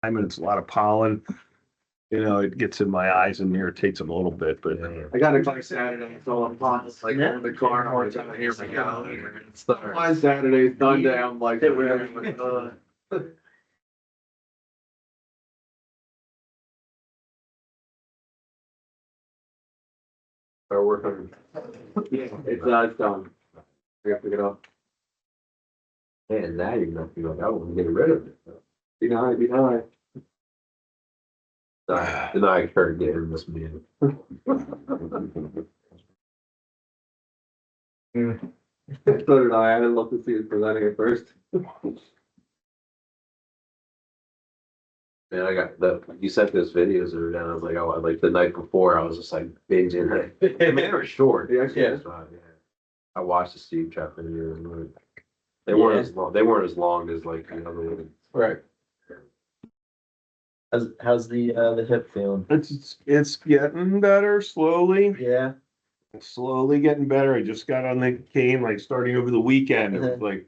I mean, it's a lot of pollen. You know, it gets in my eyes and irritates them a little bit, but I got a car Saturday, so I'm fine. Like in the car, all the time. Here we go. My Saturday, Sunday, I'm like, Our work on. Yeah, it's done. I got to pick it up. And now you're gonna be like, I want to get rid of it. Be nice, be nice. Deny Kurt getting this man. So did I. I didn't look to see it presenting at first. Man, I got you sent those videos the other day, and I was like, oh, like the night before, I was just like binging it. I mean, they were short. Yeah, Yeah. I watched the Steve Trap video, and they weren't as long. They weren't as long as like the other ones. Right. How's the hip feeling? it's getting better slowly. Yeah. Slowly getting better. I just got on the cane, like starting over the weekend. It was like,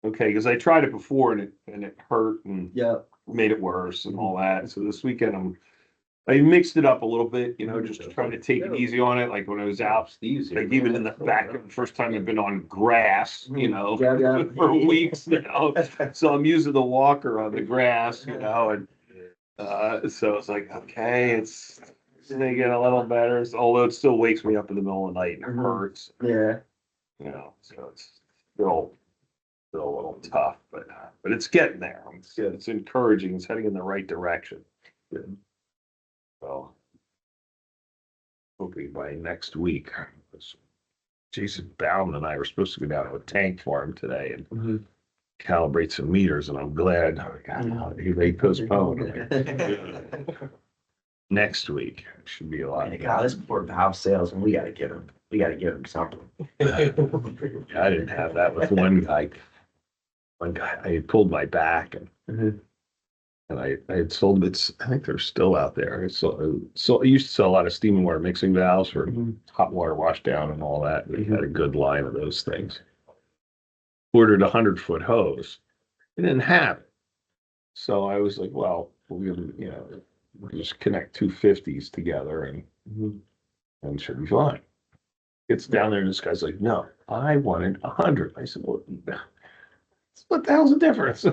okay, because I tried it before and it hurt and Yeah. made it worse and all that. So this weekend I mixed it up a little bit, you know, just to try to take it easy on it. Like when I was out, Steve's here. like even in the back, the first time I've been on grass, you know, Yeah. for weeks now. So I'm using the walker on the grass, you know, and so it's like, okay, it's gonna get a little better. Although it still wakes me up in the middle of the night and it hurts, Yeah. you know, so it's still a little tough, but it's getting there. It's encouraging. It's heading in the right direction. Good. So hoping by next week. Jason Bauman and I were supposed to go down to a tank farm today and calibrate some meters, and I'm glad they postponed. Next week should be a lot. God, this poor valve salesman, we gotta give him something. I didn't have that with one guy. I had pulled my back and I had sold it. I think they're still out there. So I used to sell a lot of steam and water mixing valves for hot water wash down and all that. We had a good line of those things. Ordered 100-foot hose. They didn't have it. So I was like, well, we'll just connect 250s together and should be fine. Gets down there and this guy's like, no, I wanted 100. I said, well, what the hell's the difference?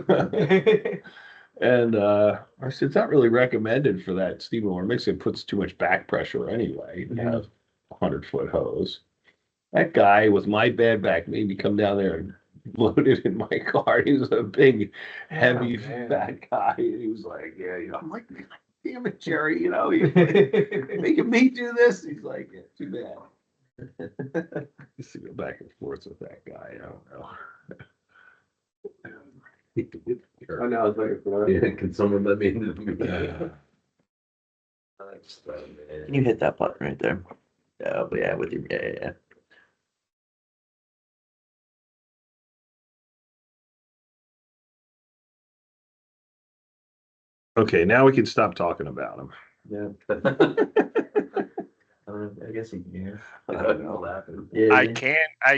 And I said, it's not really recommended for that steam and water mixing. It puts too much back pressure anyway. You have a 100-foot hose. That guy with my bad back made me come down there and load it in my car. He was a big, heavy, fat guy. And he was like, yeah, you know, I'm like, damn it, Jerry, you know, you're making me do this. He's like, yeah, too bad. Used to go back and forth with that guy. I don't know. I know, I was waiting for that. Yeah, can someone let me into the meeting? Can you hit that button right there? Yeah, with your yeah. Okay, now we can stop talking about him. Yeah. I guess you can hear. I don't know laughing. Yeah. I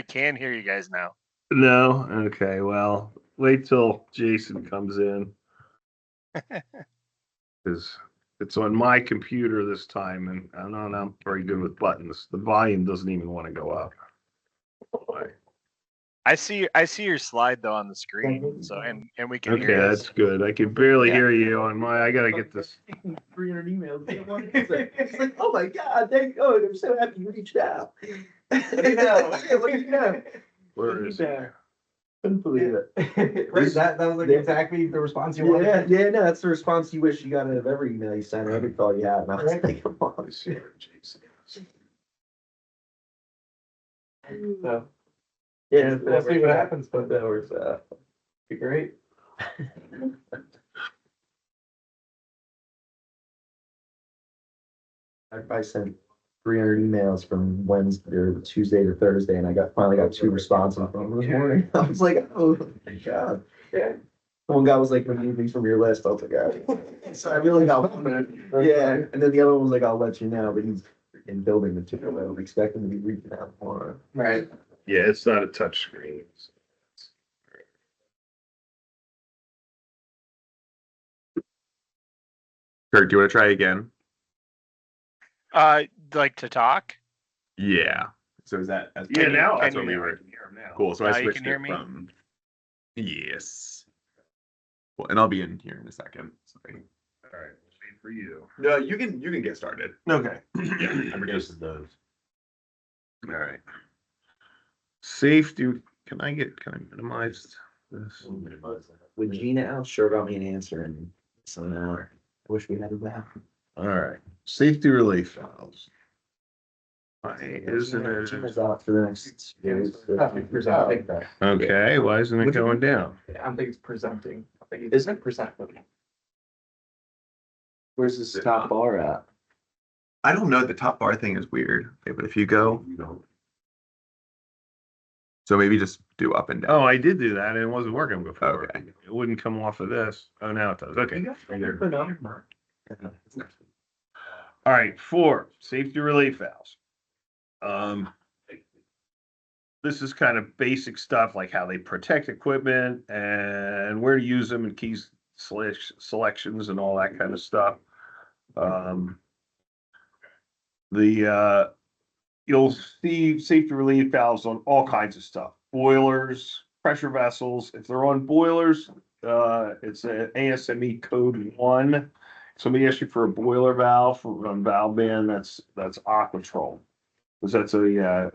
can hear you guys now. No? Okay, well, wait till Jason comes in. Because it's on my computer this time, and I'm not very good with buttons. The volume doesn't even want to go up. I see your slide though on the screen. So and we can Okay, hear you. that's good. I can barely hear you on my. I gotta get this. 300 emails. It's like, oh my God, thank God, I'm so happy you reached out. Look at you now. Where is it? Couldn't believe it. Right, that was like exactly the response you wanted. Yeah, no, that's the response you wish you got out of every email you sent or every call you had. And I was like, come on. Jason. So, Yeah, we'll see what happens, but that was, be great. I sent 300 emails from Wednesday or Tuesday to Thursday, and I finally got 2 responses from them this morning. I was like, oh my God. Yeah. One guy was like, remove me from your list. I was like, oh. So I really got one. Yeah. And then the other one was like, I'll let you know, but he's in building material. I was expecting to be reaching out more. Right. Yeah, it's not a touch screen. Kurt, do you want to try again? Like to talk? Yeah. So is that? Can you- now that's can what we you- were. Cool. So I Now you switched can hear it me? from. Yes. Well, and I'll be in here in a second. Sorry. All right. Wait for you. No, you can get started. Okay. Yeah, I'm reducing those. All right. Safety. Can I minimize this? With Gina out, sure got me an answer in an hour. I wish we had it back. All right. Safety relief valves. Why isn't it? Gina's out for the next years. Okay, why isn't it going down? I don't think it's presenting. I think it's Isn't it? presenting. Where's this top bar at? I don't know. The top bar thing is weird. Okay, but if you go. So maybe just do up and down. Oh, I did do that and it wasn't working before. Okay. It wouldn't come off of this. Oh, now it does. Okay. All right, 4, safety relief valves. This is kind of basic stuff like how they protect equipment and where to use them and keys selections and all that kind of stuff. You'll see safety relief valves on all kinds of stuff. Boilers, pressure vessels. If they're on boilers, it's an ASME code 1. Somebody asks you for a boiler valve from valve band, that's Aquatrol. Because that's a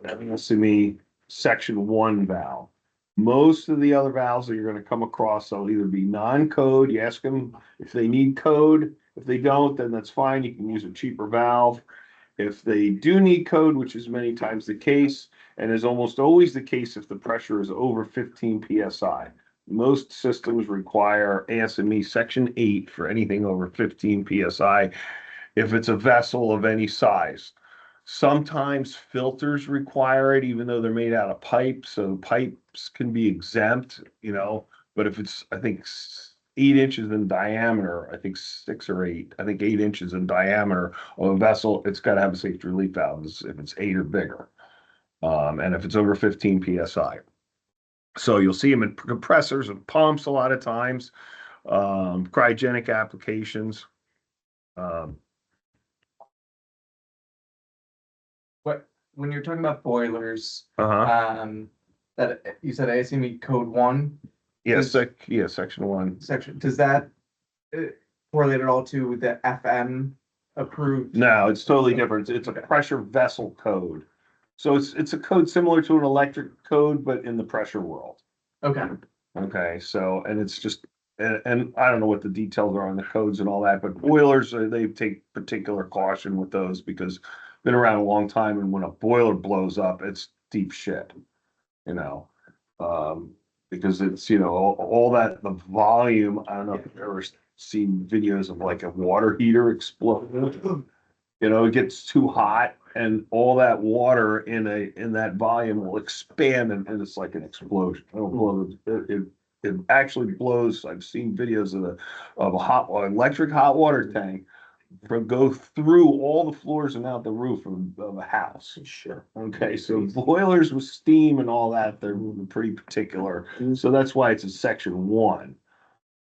ASME section 1 valve. Most of the other valves that you're going to come across, they'll either be non-code. You ask them if they need code. If they don't, then that's fine. You can use a cheaper valve. If they do need code, which is many times the case, and is almost always the case if the pressure is over 15 psi. Most systems require ASME section 8 for anything over 15 psi if it's a vessel of any size. Sometimes filters require it, even though they're made out of pipe, so pipes can be exempt, but if it's, I think, 8 inches in diameter, I think 6 or 8, I think 8 inches in diameter of a vessel, it's got to have a safety relief valve if it's 8 or bigger. And if it's over 15 psi. So you'll see them in compressors and pumps a lot of times, cryogenic applications. When you're talking about boilers, Uh-huh. that you said ASME code 1 Yes, section 1. section, does that correlate at all to the FM approved? No, it's totally different. It's a pressure vessel code. So it's a code similar to an electric code, but in the pressure world. Okay. Okay, so, and it's just, and I don't know what the details are on the codes and all that, but boilers, they take particular caution with those because been around a long time, and when a boiler blows up, it's deep shit, because it's, all that, the volume, I don't know if you've ever seen videos of like a water heater explode. It gets too hot and all that water in that volume will expand and it's like an explosion. It actually blows. I've seen videos of a electric hot water tank go through all the floors and out the roof of a house. Sure. Okay, so boilers with steam and all that, they're pretty particular. So that's why it's a section 1.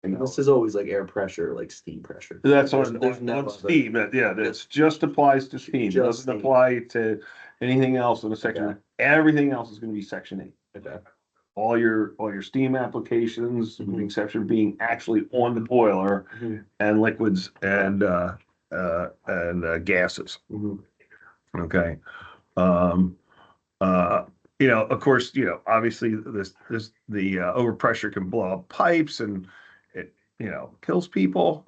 This is always like air pressure, like steam pressure. That's There's on no steam. Yeah, that's just applies to steam. Just Doesn't steam. apply to anything else in a section. Okay. Everything else is going to be section 8. Okay. All your steam applications, with the Mhm. exception of being actually on the boiler Mhm. and liquids and gases. Mhm. Okay. Of course, obviously the overpressure can blow up pipes and it, kills people.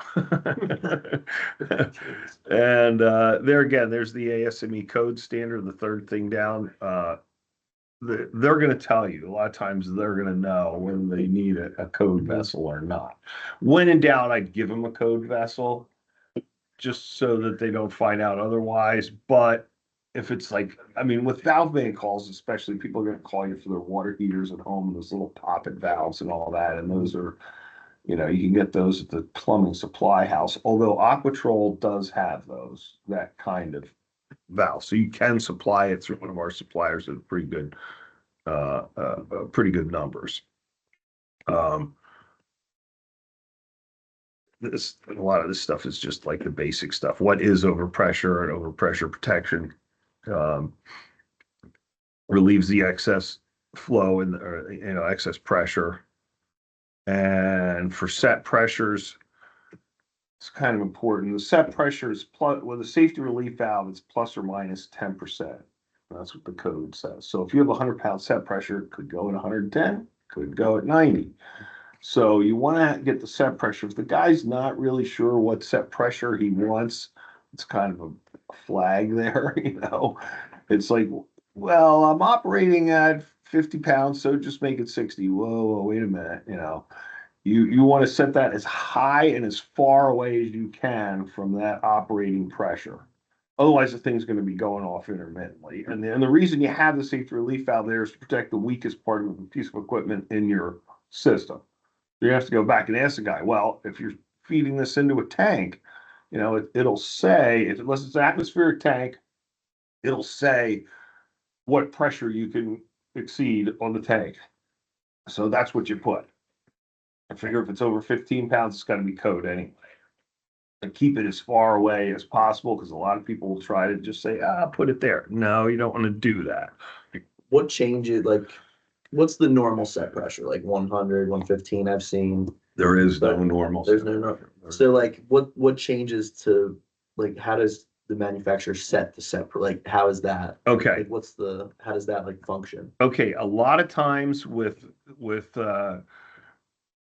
And there again, there's the ASME code standard, the third thing down. They're going to tell you a lot of times they're going to know whether they need a code vessel or not. When in doubt, I'd give them a code vessel just so that they don't find out otherwise. But if it's like, with valve band calls, especially, people are going to call you for their water heaters at home, those little poppet valves and all that. And those are, you can get those at the plumbing supply house. Although Aquatrol does have that kind of valve. So you can supply it through one of our suppliers at pretty good numbers. a lot of this stuff is just like the basic stuff. What is overpressure and overpressure protection? Um, relieves the excess flow and, or, excess pressure. And for set pressures, it's kind of important. The set pressure is plus, with a safety relief valve, it's plus or minus 10%. That's what the code says. So if you have a 100-pound set pressure, it could go at 110, could go at 90. So you want to get the set pressure. If the guy's not really sure what set pressure he wants, it's kind of a flag there, It's like, well, I'm operating at 50 pounds, so just make it 60. Whoa, wait a minute, You want to set that as high and as far away as you can from that operating pressure. Otherwise, the thing's going to be going off intermittently. And the reason you have the safety relief valve there is to protect the weakest part of the piece of equipment in your system. You have to go back and ask the guy, well, if you're feeding this into a tank, it'll say, unless it's an atmospheric tank, it'll say what pressure you can exceed on the tank. So that's what you put. I figure if it's over 15 pounds, it's got to be code anyway. And keep it as far away as possible, because a lot of people will try to just say, put it there. No, you don't want to do that. What changes, like, what's the normal set pressure? Like 100, 115 I've seen. There is no But normal. There's no normal. So like what changes to, like, how does the manufacturer set the set, like, how is that? Okay. Like, how does that like function? Okay. A lot of times with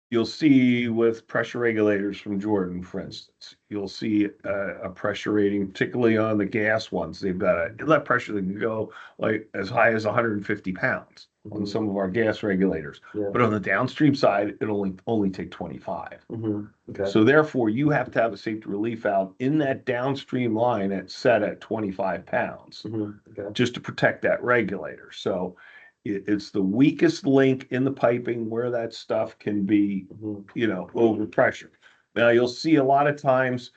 you'll see with pressure regulators from Jordan, for instance, you'll see a pressure rating, particularly on the gas ones. They've got a inlet pressure that can go like as high as 150 pounds on some of our gas regulators. Yeah. But on the downstream side, it'll only take 25. Okay. So therefore, you have to have a safety relief valve in that downstream line that's set at 25 pounds Okay. just to protect that regulator. So it's the weakest link in the piping where that stuff can be, overpressure. Now you'll see a lot of times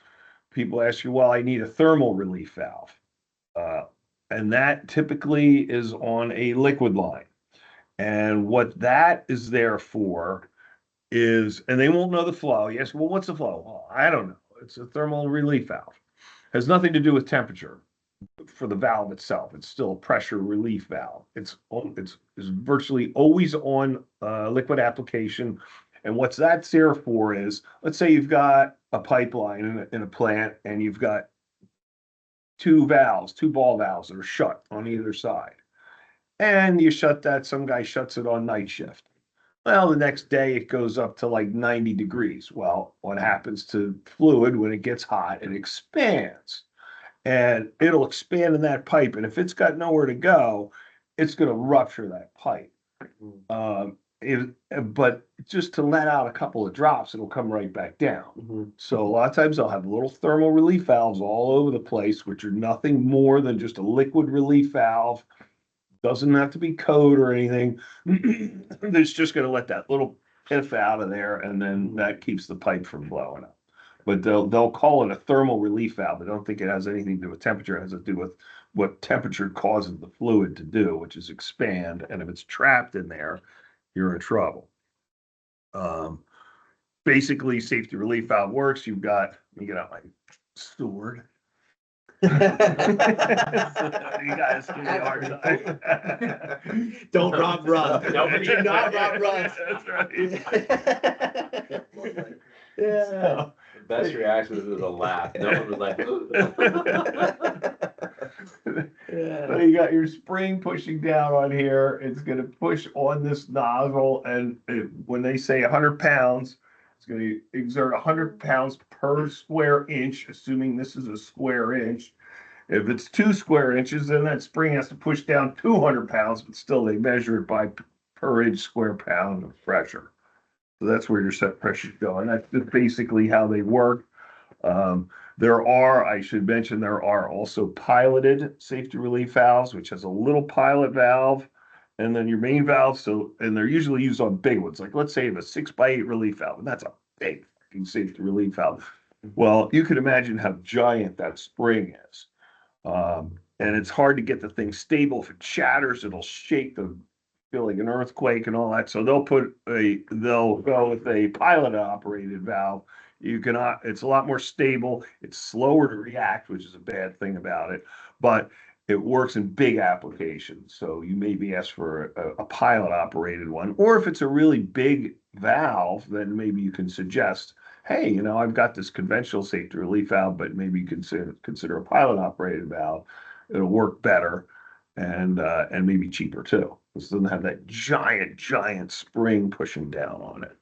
people ask you, well, I need a thermal relief valve. And that typically is on a liquid line. And what that is there for is, and they won't know the flow. You ask, well, what's the flow? Well, I don't know. It's a thermal relief valve. Has nothing to do with temperature for the valve itself. It's still a pressure relief valve. It's virtually always on liquid application. And what's that's there for is, let's say you've got a pipeline in a plant and you've got two ball valves that are shut on either side. And you shut that, some guy shuts it on night shift. Well, the next day it goes up to like 90 degrees. Well, what happens to fluid when it gets hot? It expands. And it'll expand in that pipe. And if it's got nowhere to go, it's going to rupture that pipe. But just to let out a couple of drops, it'll come right back down. So a lot of times they'll have little thermal relief valves all over the place, which are nothing more than just a liquid relief valve. Doesn't have to be code or anything. It's just going to let that little piff out of there, and then that keeps the pipe from blowing up. But they'll call it a thermal relief valve. I don't think it has anything to do with temperature. It has to do with what temperature causes the fluid to do, which is expand. And if it's trapped in there, you're in trouble. Basically, safety relief valve works. Let me get out my sword. You guys give me a hard time. Don't rob Russ. Nobody- Do not rob Russ. That's right. Yeah. The best reaction was a laugh. No one was like, So you got your spring pushing down on here. It's going to push on this nozzle, and when they say 100 pounds, it's going to exert 100 pounds per square inch, assuming this is a square inch. If it's 2 square inches, then that spring has to push down 200 pounds, but still they measure it by per inch square pound of pressure. So that's where your set pressure is going. That's basically how they work. I should mention, there are also piloted safety relief valves, which has a little pilot valve, and then your main valve. And they're usually used on big ones. Like, let's say you have a 6x8 relief valve, and that's a big fucking safety relief valve. Well, you can imagine how giant that spring is. And it's hard to get the thing stable. If it shatters, it'll shake the feel like an earthquake and all that. So they'll go with a pilot operated valve. You cannot, it's a lot more stable. It's slower to react, which is a bad thing about it, but it works in big applications. So you may be asked for a pilot operated one, or if it's a really big valve, then maybe you can suggest, hey, I've got this conventional safety relief valve, but maybe you consider a pilot operated valve. It'll work better and maybe cheaper too. This doesn't have that giant spring pushing down on it.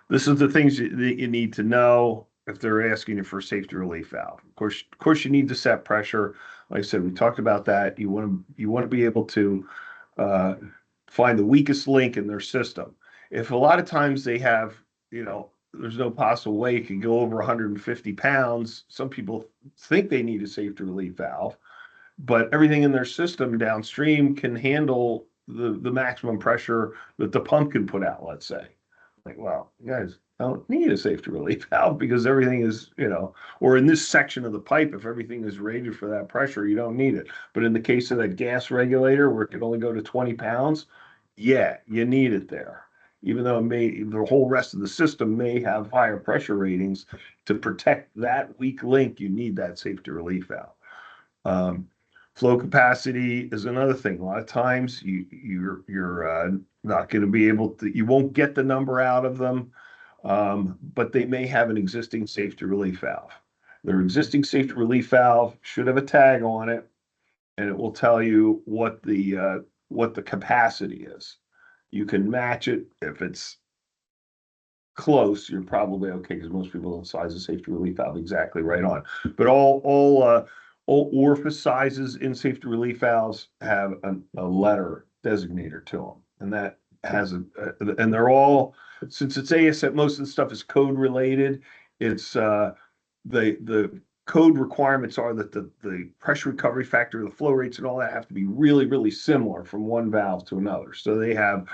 This is the things that you need to know if they're asking you for a safety relief valve. Of course, you need to set pressure. Like I said, we talked about that. You want to be able to find the weakest link in their system. If a lot of times they have, there's no possible way it can go over 150 pounds. Some people think they need a safety relief valve, but everything in their system downstream can handle the maximum pressure that the pump can put out, let's say. Like, well, you guys don't need a safety relief valve because everything is, or in this section of the pipe, if everything is rated for that pressure, you don't need it. But in the case of that gas regulator where it can only go to 20 pounds, yeah, you need it there. Even though the whole rest of the system may have higher pressure ratings, to protect that weak link, you need that safety relief valve. Flow capacity is another thing. A lot of times you're not going to be able to, you won't get the number out of them, but they may have an existing safety relief valve. Their existing safety relief valve should have a tag on it, and it will tell you what the capacity is. You can match it. If it's close, you're probably okay because most people don't size a safety relief valve exactly right on. But all orifice sizes in safety relief valves have a letter designator to them, and that has and they're all, since it's ASF, most of the stuff is code related. It's the code requirements are that the pressure recovery factor, the flow rates, and all that have to be really similar from one valve to another. So they have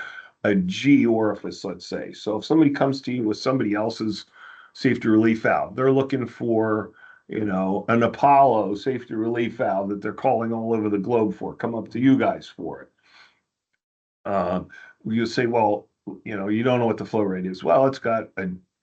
a G orifice, let's say. So if somebody comes to you with somebody else's safety relief valve, they're looking for, an Apollo safety relief valve that they're calling all over the globe for, come up to you guys for it. You say, well, you don't know what the flow rate is. Well, it's got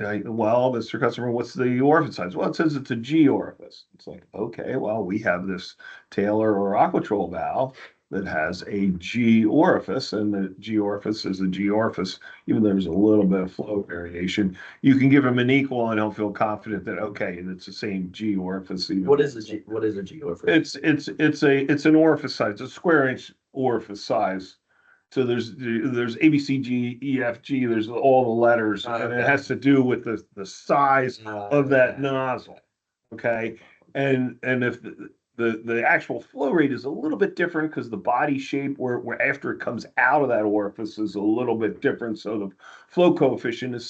well, Mr. Customer, what's the orifice size? Well, it says it's a G orifice. It's like, okay, well, we have this Taylor or Aquatrol valve that has a G orifice, and the G orifice is a G orifice, even though there's a little bit of flow variation. You can give them an equal and he'll feel confident that, okay, it's the same G orifice. What is a G orifice? It's an orifice size, it's a square inch orifice size. So there's A, B, C, G, E, F, G, there's all the letters, and it has to do with the size of that nozzle. Okay. And if the actual flow rate is a little bit different because the body shape where after it comes out of that orifice is a little bit different. So the flow coefficient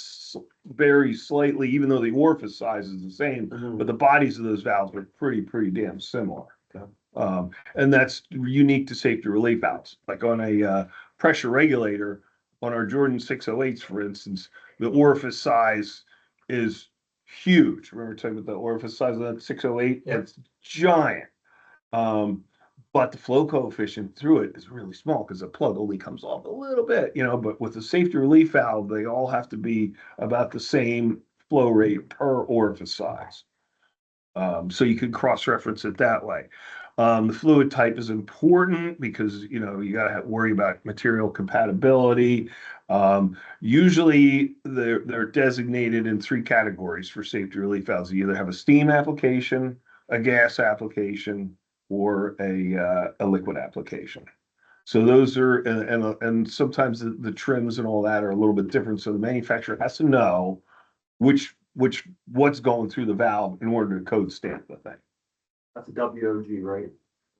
varies slightly, even though the orifice size is the same, but the bodies of those valves are pretty damn similar. And that's unique to safety relief valves. Like on a pressure regulator, on our Jordan 608s, for instance, the orifice size is huge. Remember talking about the orifice size of that 608? Yeah. It's giant. But the flow coefficient through it is really small because the plug only comes off a little bit, but with the safety relief valve, they all have to be about the same flow rate per orifice size. So you can cross-reference it that way. The fluid type is important because, you got to worry about material compatibility. Usually they're designated in 3 categories for safety relief valves. You either have a steam application, a gas application, or a liquid application. So those are, and sometimes the trims and all that are a little bit different. So the manufacturer has to know what's going through the valve in order to code stamp the thing. That's a WOG, right?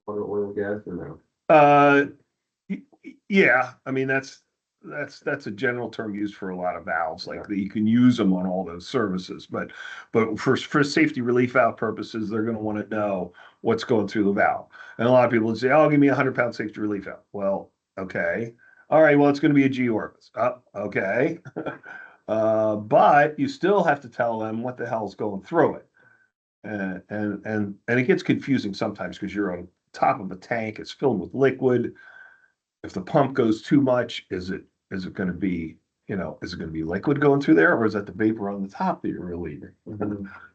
Oil, gas, or no? Yeah, I mean that's a general term used for a lot of valves, like that you can use them on all those services. But for safety relief valve purposes, they're going to want to know what's going through the valve. And a lot of people would say, "Oh, give me 100-pound safety relief valve." Well, okay, all right. Well, it's going to be a G orifice. Oh, okay. But you still have to tell them what the hell's going through it. And it gets confusing sometimes because you're on top of a tank, it's filled with liquid. If the pump goes too much, is it gonna be, is it gonna be liquid going through there, or is that the vapor on the top that you're relieving?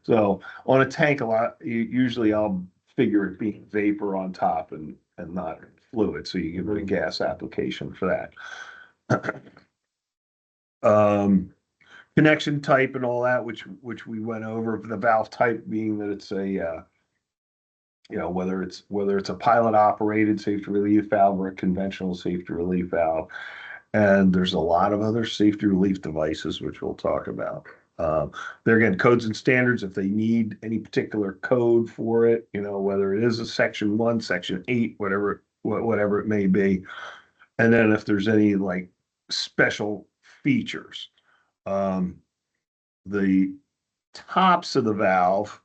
So on a tank, usually I'll figure it being vapor on top and not fluid, so you give it a gas application for that. Connection type and all that, which we went over, the valve type being that it's a whether it's a pilot operated safety relief valve or a conventional safety relief valve. And there's a lot of other safety relief devices, which we'll talk about. There again, codes and standards, if they need any particular code for it, whether it is a section 1, section 8, whatever it may be. And then if there's any like special features, the tops of the valve,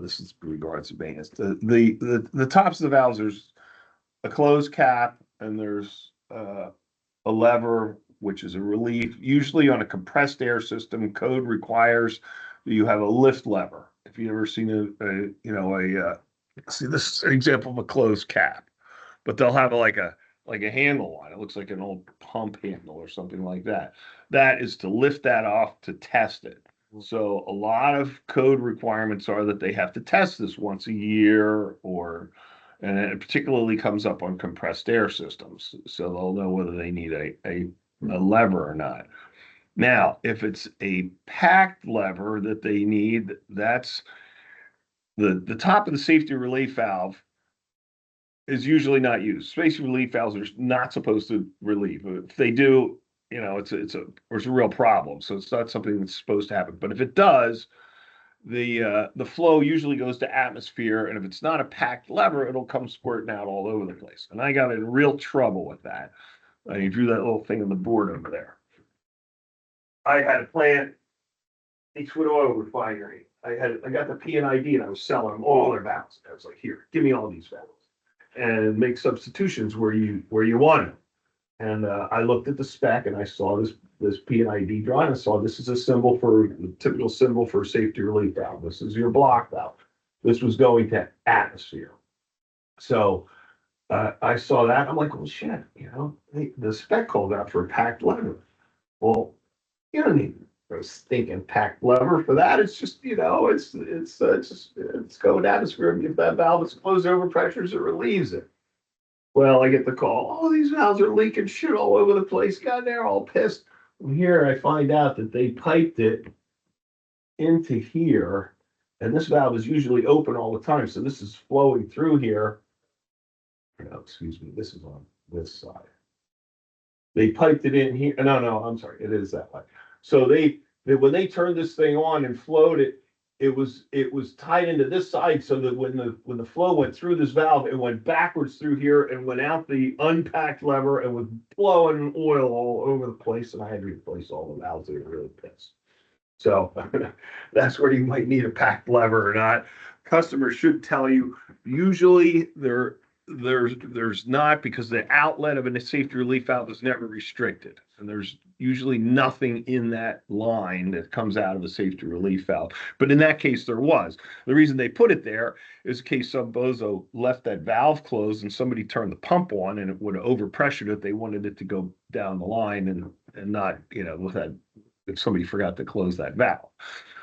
this is regards to maintenance. The tops of the valves, there's a closed cap and there's a lever, which is a relief. Usually on a compressed air system, code requires that you have a lift lever. If you ever seen see, this is an example of a closed cap, but they'll have like a handle on it. It looks like an old pump handle or something like that. That is to lift that off to test it. So a lot of code requirements are that they have to test this once a year, and it particularly comes up on compressed air systems. So they'll know whether they need a lever or not. Now, if it's a packed lever that they need, that's the top of the safety relief valve is usually not used. Safety relief valves are not supposed to relieve. If they do, it's a real problem. So it's not something that's supposed to happen. But if it does, the flow usually goes to atmosphere, and if it's not a packed lever, it'll come squirting out all over the place. And I got in real trouble with that. I drew that little thing on the board over there. I had a plant, Eastwood Oil Refinery. I got the P&ID and I was selling them all their valves. I was like, here, give me all these valves and make substitutions where you want them. And I looked at the spec and I saw this P&ID drawing. I saw this is a typical symbol for safety relief valve. This is your block valve. This was going to atmosphere. So I saw that. I'm like, well, shit, the spec called out for a packed lever. Well, you don't need a stinking packed lever for that. It's just, it's going to atmosphere. If that valve is closed over pressures, it relieves it. Well, I get the call. Oh, these valves are leaking shit all over the place. God, they're all pissed. And here I find out that they piped it into here, and this valve is usually open all the time. So this is flowing through here. No, excuse me. This is on this side. They piped it in here. No, I'm sorry. It is that way. So when they turned this thing on and flowed it, it was tied into this side so that when the flow went through this valve, it went backwards through here and went out the unpacked lever and was blowing oil all over the place. And I had to replace all the valves. They were really pissed. So that's where you might need a packed lever or not. Customers should tell you. Usually there's not, because the outlet of a safety relief valve is never restricted. And there's usually nothing in that line that comes out of a safety relief valve. But in that case, there was. The reason they put it there is in case some bozo left that valve closed and somebody turned the pump on and it would have overpressured it. They wanted it to go down the line and not, with that, if somebody forgot to close that valve.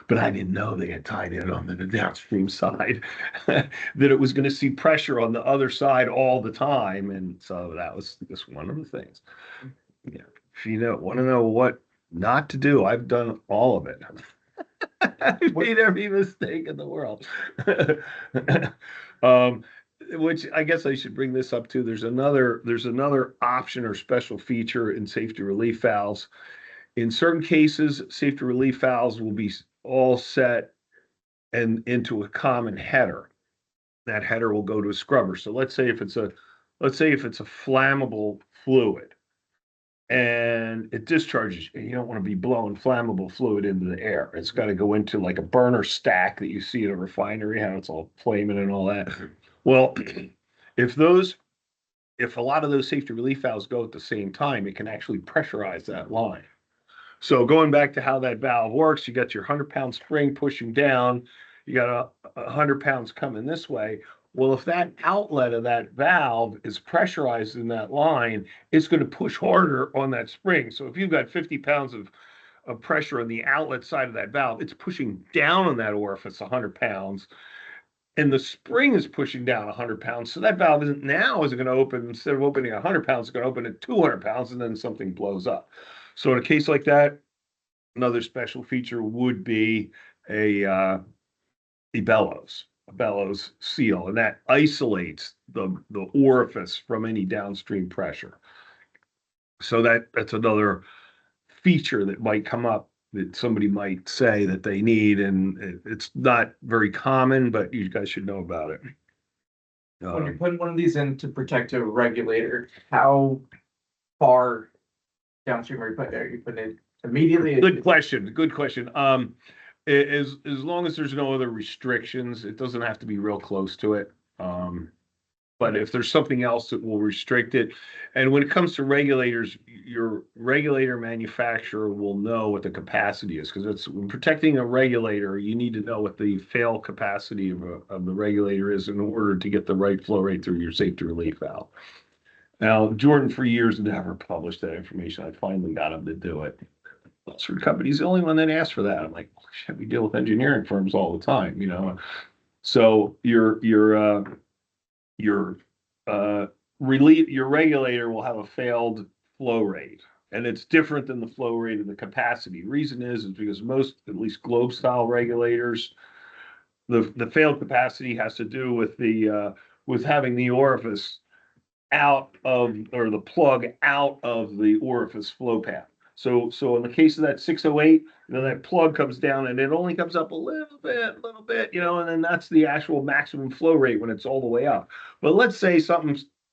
But I didn't know they had tied in on the downstream side that it was going to see pressure on the other side all the time. And so that was just one of the things. Yeah. If you want to know what not to do, I've done all of it. I've made every mistake in the world. Which I guess I should bring this up too. There's another option or special feature in safety relief valves. In certain cases, safety relief valves will be all set and into a common header. That header will go to a scrubber. So let's say if it's a flammable fluid and it discharges, you don't want to be blowing flammable fluid into the air. It's got to go into like a burner stack that you see at a refinery, how it's all flaming and all that. Well, if a lot of those safety relief valves go at the same time, it can actually pressurize that line. So going back to how that valve works, you got your 100-pound spring pushing down, you got a 100 pounds coming this way. Well, if that outlet of that valve is pressurized in that line, it's going to push harder on that spring. So if you've got 50 pounds of pressure on the outlet side of that valve, it's pushing down on that orifice 100 pounds, and the spring is pushing down 100 pounds. So that valve isn't going to open, instead of opening 100 pounds, it's going to open at 200 pounds, and then something blows up. So in a case like that, another special feature would be a bellows seal, and that isolates the orifice from any downstream pressure. So that's another feature that might come up that somebody might say that they need, and it's not very common, but you guys should know about it. When you're putting one of these in to protect a regulator, how far downstream are you putting it immediately? Good question. Good question. As long as there's no other restrictions, it doesn't have to be real close to it. But if there's something else that will restrict it, and when it comes to regulators, your regulator manufacturer will know what the capacity is, because it's when protecting a regulator, you need to know what the fail capacity of the regulator is in order to get the right flow rate through your safety relief valve. Now, Jordan for years never published that information. I finally got him to do it. Oxford Company's the only one that asked for that. I'm like, shit, we deal with engineering firms all the time, you know. So your regulator will have a failed flow rate, and it's different than the flow rate of the capacity. Reason is because most, at least globe style regulators, the failed capacity has to do with with having the orifice out of, or the plug out of the orifice flow path. So in the case of that 608, that plug comes down and it only comes up a little bit, and then that's the actual maximum flow rate when it's all the way up. But let's say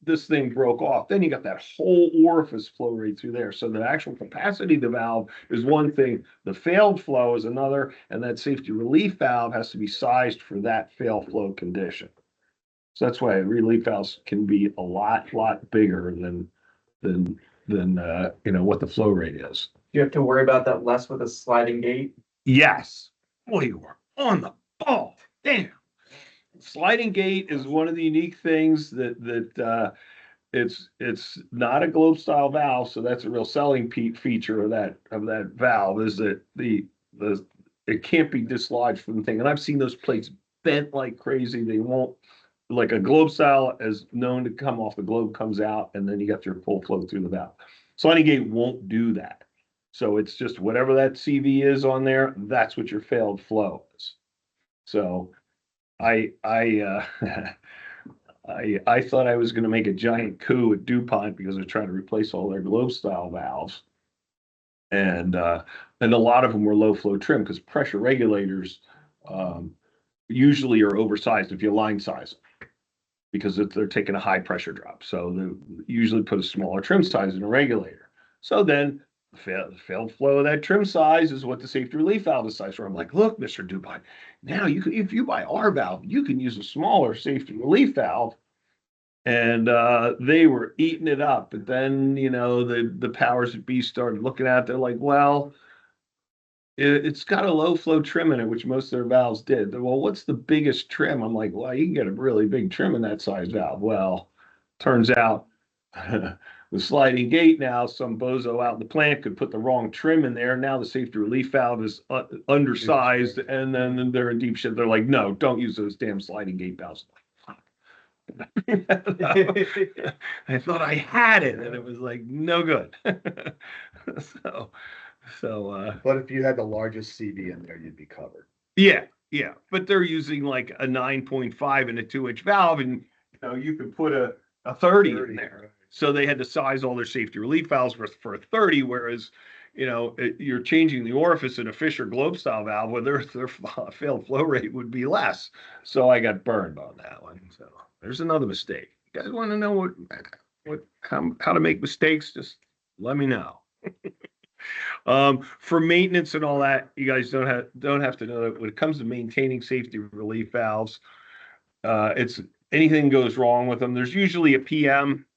this thing broke off, then you got that whole orifice flow rate through there. So the actual capacity of the valve is one thing, the failed flow is another, and that safety relief valve has to be sized for that fail flow condition. So that's why relief valves can be a lot bigger than what the flow rate is. You have to worry about that less with a sliding gate. Yes. Boy, you were on the ball. Damn. Sliding gate is one of the unique things that it's not a globe style valve, so that's a real selling feature of that valve, is that it can't be dislodged from the thing. And I've seen those plates bent like crazy. They won't, like a globe style is known to come off, the globe comes out, and then you got your full flow through the valve. Sliding gate won't do that. So it's just whatever that CV is on there, that's what your failed flow is. So I thought I was going to make a giant coup at DuPont because they're trying to replace all their globe style valves. And a lot of them were low flow trim, because pressure regulators usually are oversized if you line size them, because they're taking a high pressure drop. So they usually put a smaller trim size in a regulator. So then the failed flow of that trim size is what the safety relief valve is sized for. I'm like, look, Mr. DuPont, now if you buy our valve, you can use a smaller safety relief valve. And they were eating it up. But then, the powers that be started looking at it. They're like, well, it's got a low flow trim in it, which most of their valves did. They're, well, what's the biggest trim? I'm like, well, you can get a really big trim in that size valve. Well, turns out the sliding gate, now some bozo out in the plant could put the wrong trim in there. Now the safety relief valve is undersized, and then they're in deep shit. They're like, no, don't use those damn sliding gate valves. I thought I had it, and it was like no good. But if you had the largest CV in there, you'd be covered. Yeah. But they're using like a 9.5 and a 2-inch valve, and you could put a 30 in there. Right. So they had to size all their safety relief valves for a 30, whereas you're changing the orifice in a Fisher globe style valve where their failed flow rate would be less. So I got burned on that one. So there's another mistake. You guys want to know how to make mistakes? Just let me know. For maintenance and all that, you guys don't have to know that when it comes to maintaining safety relief valves, it's anything goes wrong with them. There's usually a PM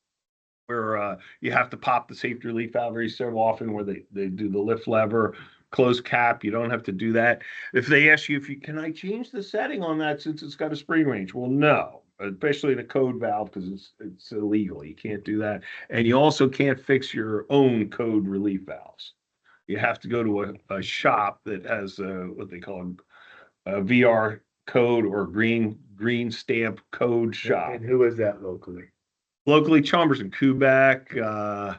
where you have to pop the safety relief valve very so often where they do the lift lever, close cap. You don't have to do that. If they ask you if you can I change the setting on that since it's got a spring range? Well, no, especially in a code valve because it's illegal. You can't do that. And you also can't fix your own code relief valves. You have to go to a shop that has what they call a VR code or green stamp code shop. And who is that locally? Locally, Chalmers and Kuback,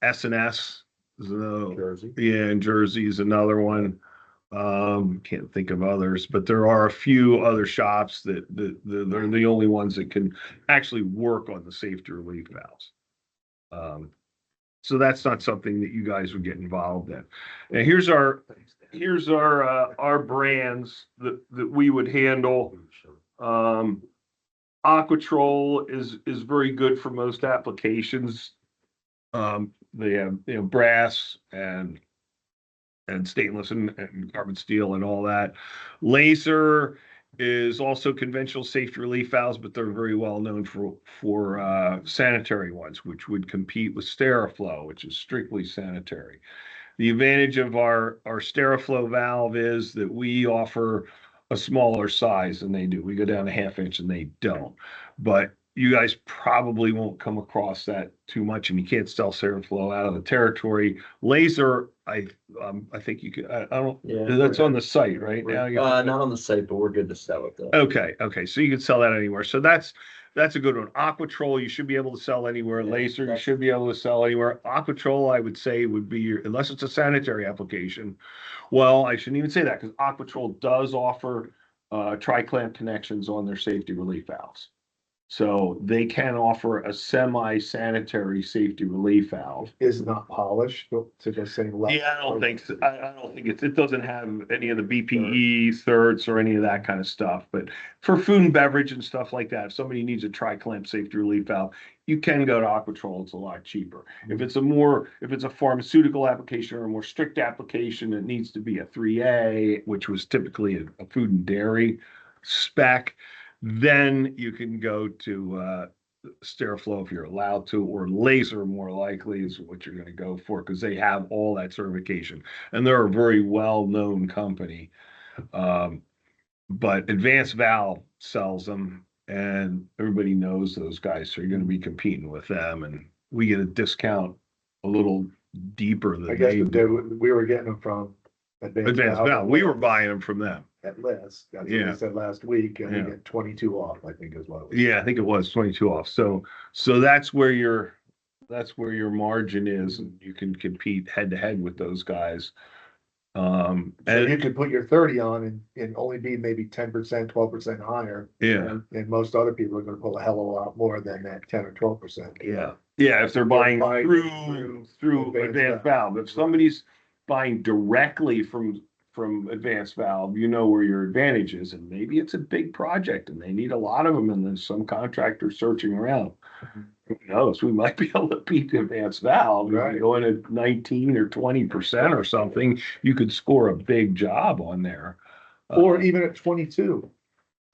S&S is another, Jersey. yeah, and Jersey is another one. Can't think of others, but there are a few other shops that they're the only ones that can actually work on the safety relief valves. So that's not something that you guys would get involved in. And here's our brands that we would handle. Aquatrol is very good for most applications. They have brass and stainless and carbon steel and all that. Laser is also conventional safety relief valves, but they're very well known for sanitary ones, which would compete with Steraflow, which is strictly sanitary. The advantage of our Steraflow valve is that we offer a smaller size than they do. We go down a 1/2 inch and they don't. But you guys probably won't come across that too much, and you can't sell Steraflow out of the territory. Laser, I think you could. I don't. Yeah. That's on the site right now. Not on the site, but we're good to sell it though. Okay. So you can sell that anywhere. So that's a good one. Aquatrol, you should be able to sell anywhere. Yeah, Laser, you should be able to sell anywhere. Aquatrol, I would say would be unless it's a sanitary application. Well, I shouldn't even say that because Aquatrol does offer tri-clamp connections on their safety relief valves. So they can offer a semi-sanitary safety relief valve. Is not polished to the same level. Yeah, I don't think so. I don't think it doesn't have any of the BPE certs or any of that kind of stuff. But for food and beverage and stuff like that, if somebody needs a tri-clamp safety relief valve, you can go to Aquatrol. It's a lot cheaper. If it's a pharmaceutical application or a more strict application, it needs to be a 3A, which was typically a food and dairy spec. Then you can go to Steraflow if you're allowed to, or Laser more likely is what you're going to go for because they have all that certification and they're a very well-known company. But Advanced Valve sells them and everybody knows those guys, so you're going to be competing with them, and we get a discount a little deeper than I guess they do. we were getting them from Advanced Valve, we were buying them from them. at list. That's what Yeah. they said last week, and we Yeah. get 22 off, I think is what it was. Yeah, I think it was 22 off. So that's where your margin is, and you can compete head to head with those guys. So And you could put your 30 on and only be maybe 10%, 12% higher. yeah, And most other people are gonna pull a hell of a lot more than that 10 or 12%. yeah, if they're buying buying through Advanced Advanced Valve. Valve. If somebody's buying directly from Advanced Valve, you know where your advantage is, and maybe it's a big project and they need a lot of them, and there's some contractor searching around. Who knows? We might be able to beat the Advanced Valve. If Right. you go in at 19 or 20% or something, you could score a big job on there. Or even at 22,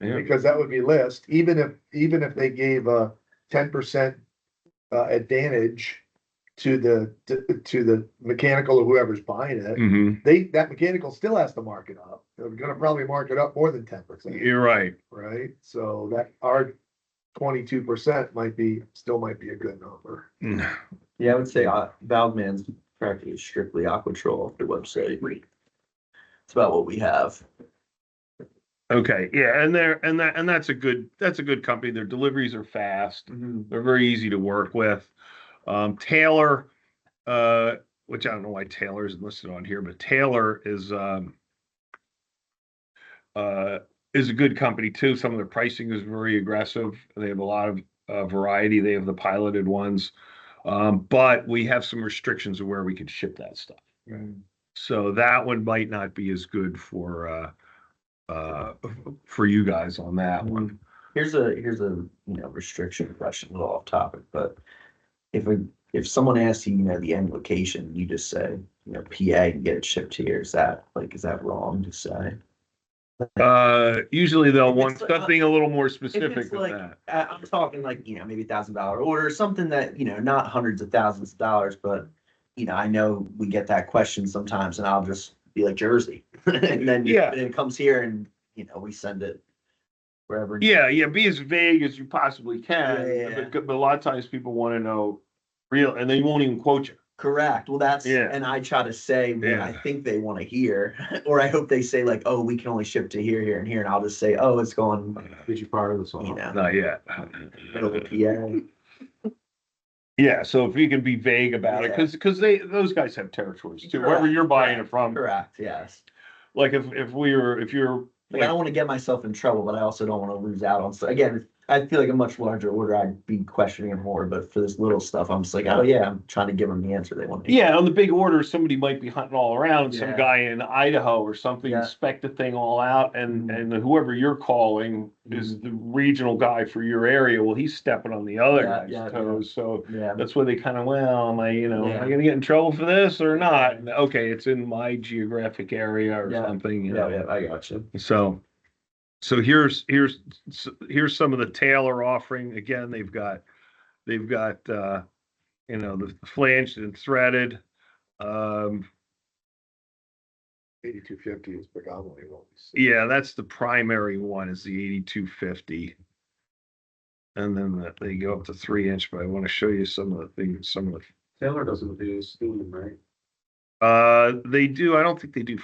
Yeah. because that would be list, even if they gave a 10% advantage to the mechanical or whoever's buying it, Mhm. that mechanical still has to mark it up. They're gonna probably mark it up more than 10%, You're right. right? So that our 22% might be a good number. Yeah, I would say Valve Man's practically strictly Aquatrol off their website. It's about what we have. Okay, yeah, and that's a good company. Their deliveries are fast. They're very easy to work with. Taylor, which I don't know why Taylor is listed on here, but Taylor is a good company too. Some of their pricing is very aggressive. They have a lot of variety. They have the piloted ones, but we have some restrictions of where we can ship that stuff. So that one might not be as good for you guys on that one. Here's a restriction question, a little off topic, but if someone asks you, the end location, you just say, PA and get it shipped here, is that wrong to say? Usually they'll If want it's, something a little more If specific it's than like, that. I'm talking like, maybe $1,000 order, something that, not hundreds of thousands of dollars, but, I know we get that question sometimes and I'll just be like Jersey. And then Yeah. it comes here and, we send it wherever. Yeah, be as vague as you possibly can, Yeah. but a lot of times people want to know real, and they won't even quote you. Correct. Well, Yeah. and I try to say what Yeah. I think they want to hear, or I hope they say like, oh, we can only ship to here, here, and here. And I'll just say, oh, it's going, Did you part of the song? Not yet. middle of PA. Yeah, so if you can be vague about it, Yeah. because those guys have territories too, wherever you're buying it from. Correct. Yes. Like if you're Like, I don't want to get myself in trouble, but I also don't want to lose out on. So again, I feel like a much larger order, I'd be questioning it more. But for this little stuff, I'm just like, oh yeah, I'm trying to give them the answer they want. yeah, on the big order, somebody might be hunting all around, some Yeah. guy in Idaho or something, Yeah. inspect the thing all out, and whoever you're calling is the regional guy for your area. Well, he's stepping on the other Yeah, guy's yeah, toes, so Yeah. that's where they kind of, well, am I Yeah. gonna get in trouble for this or not? And, okay, it's in my geographic area or Yeah. something, Yeah. I got you. So here's some of the Taylor offering. Again, they've got the flanged and threaded. 8250 is predominantly what we see. Yeah, that's the primary one, is the 8250. And then they go up to 3-inch, but I want to show you some of the things, Taylor doesn't do steam, right? they do, I don't think they do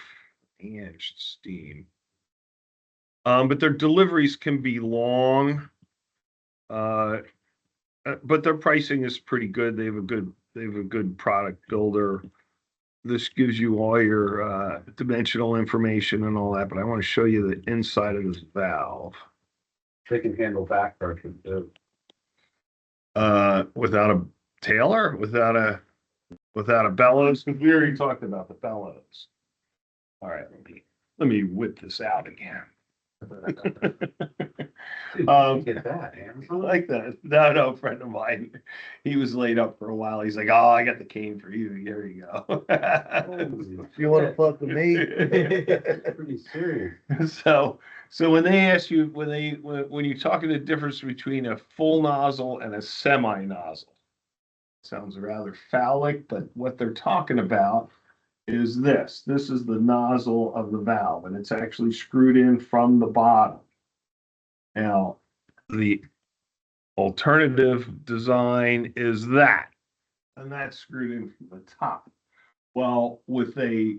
inch steam. But their deliveries can be long. But their pricing is pretty good. They have a good product builder. This gives you all your dimensional information and all that, but I want to show you the inside of this valve. They can handle back pressure too. Without a Taylor, without a bellows, because we already talked about the bellows. All right, let me whip this out again. Get that, I Amazon? like that. No, a friend of mine, he was laid up for a while. He's like, "Oh, I got the cane for you. Here you go." If you want to fuck with me. Pretty serious. So when they ask you, when you're talking the difference between a full nozzle and a semi nozzle, sounds rather phallic, but what they're talking about is this. This is the nozzle of the valve, and it's actually screwed in from the bottom. Now, the alternative design is that, and that's screwed in from the top. Well, with a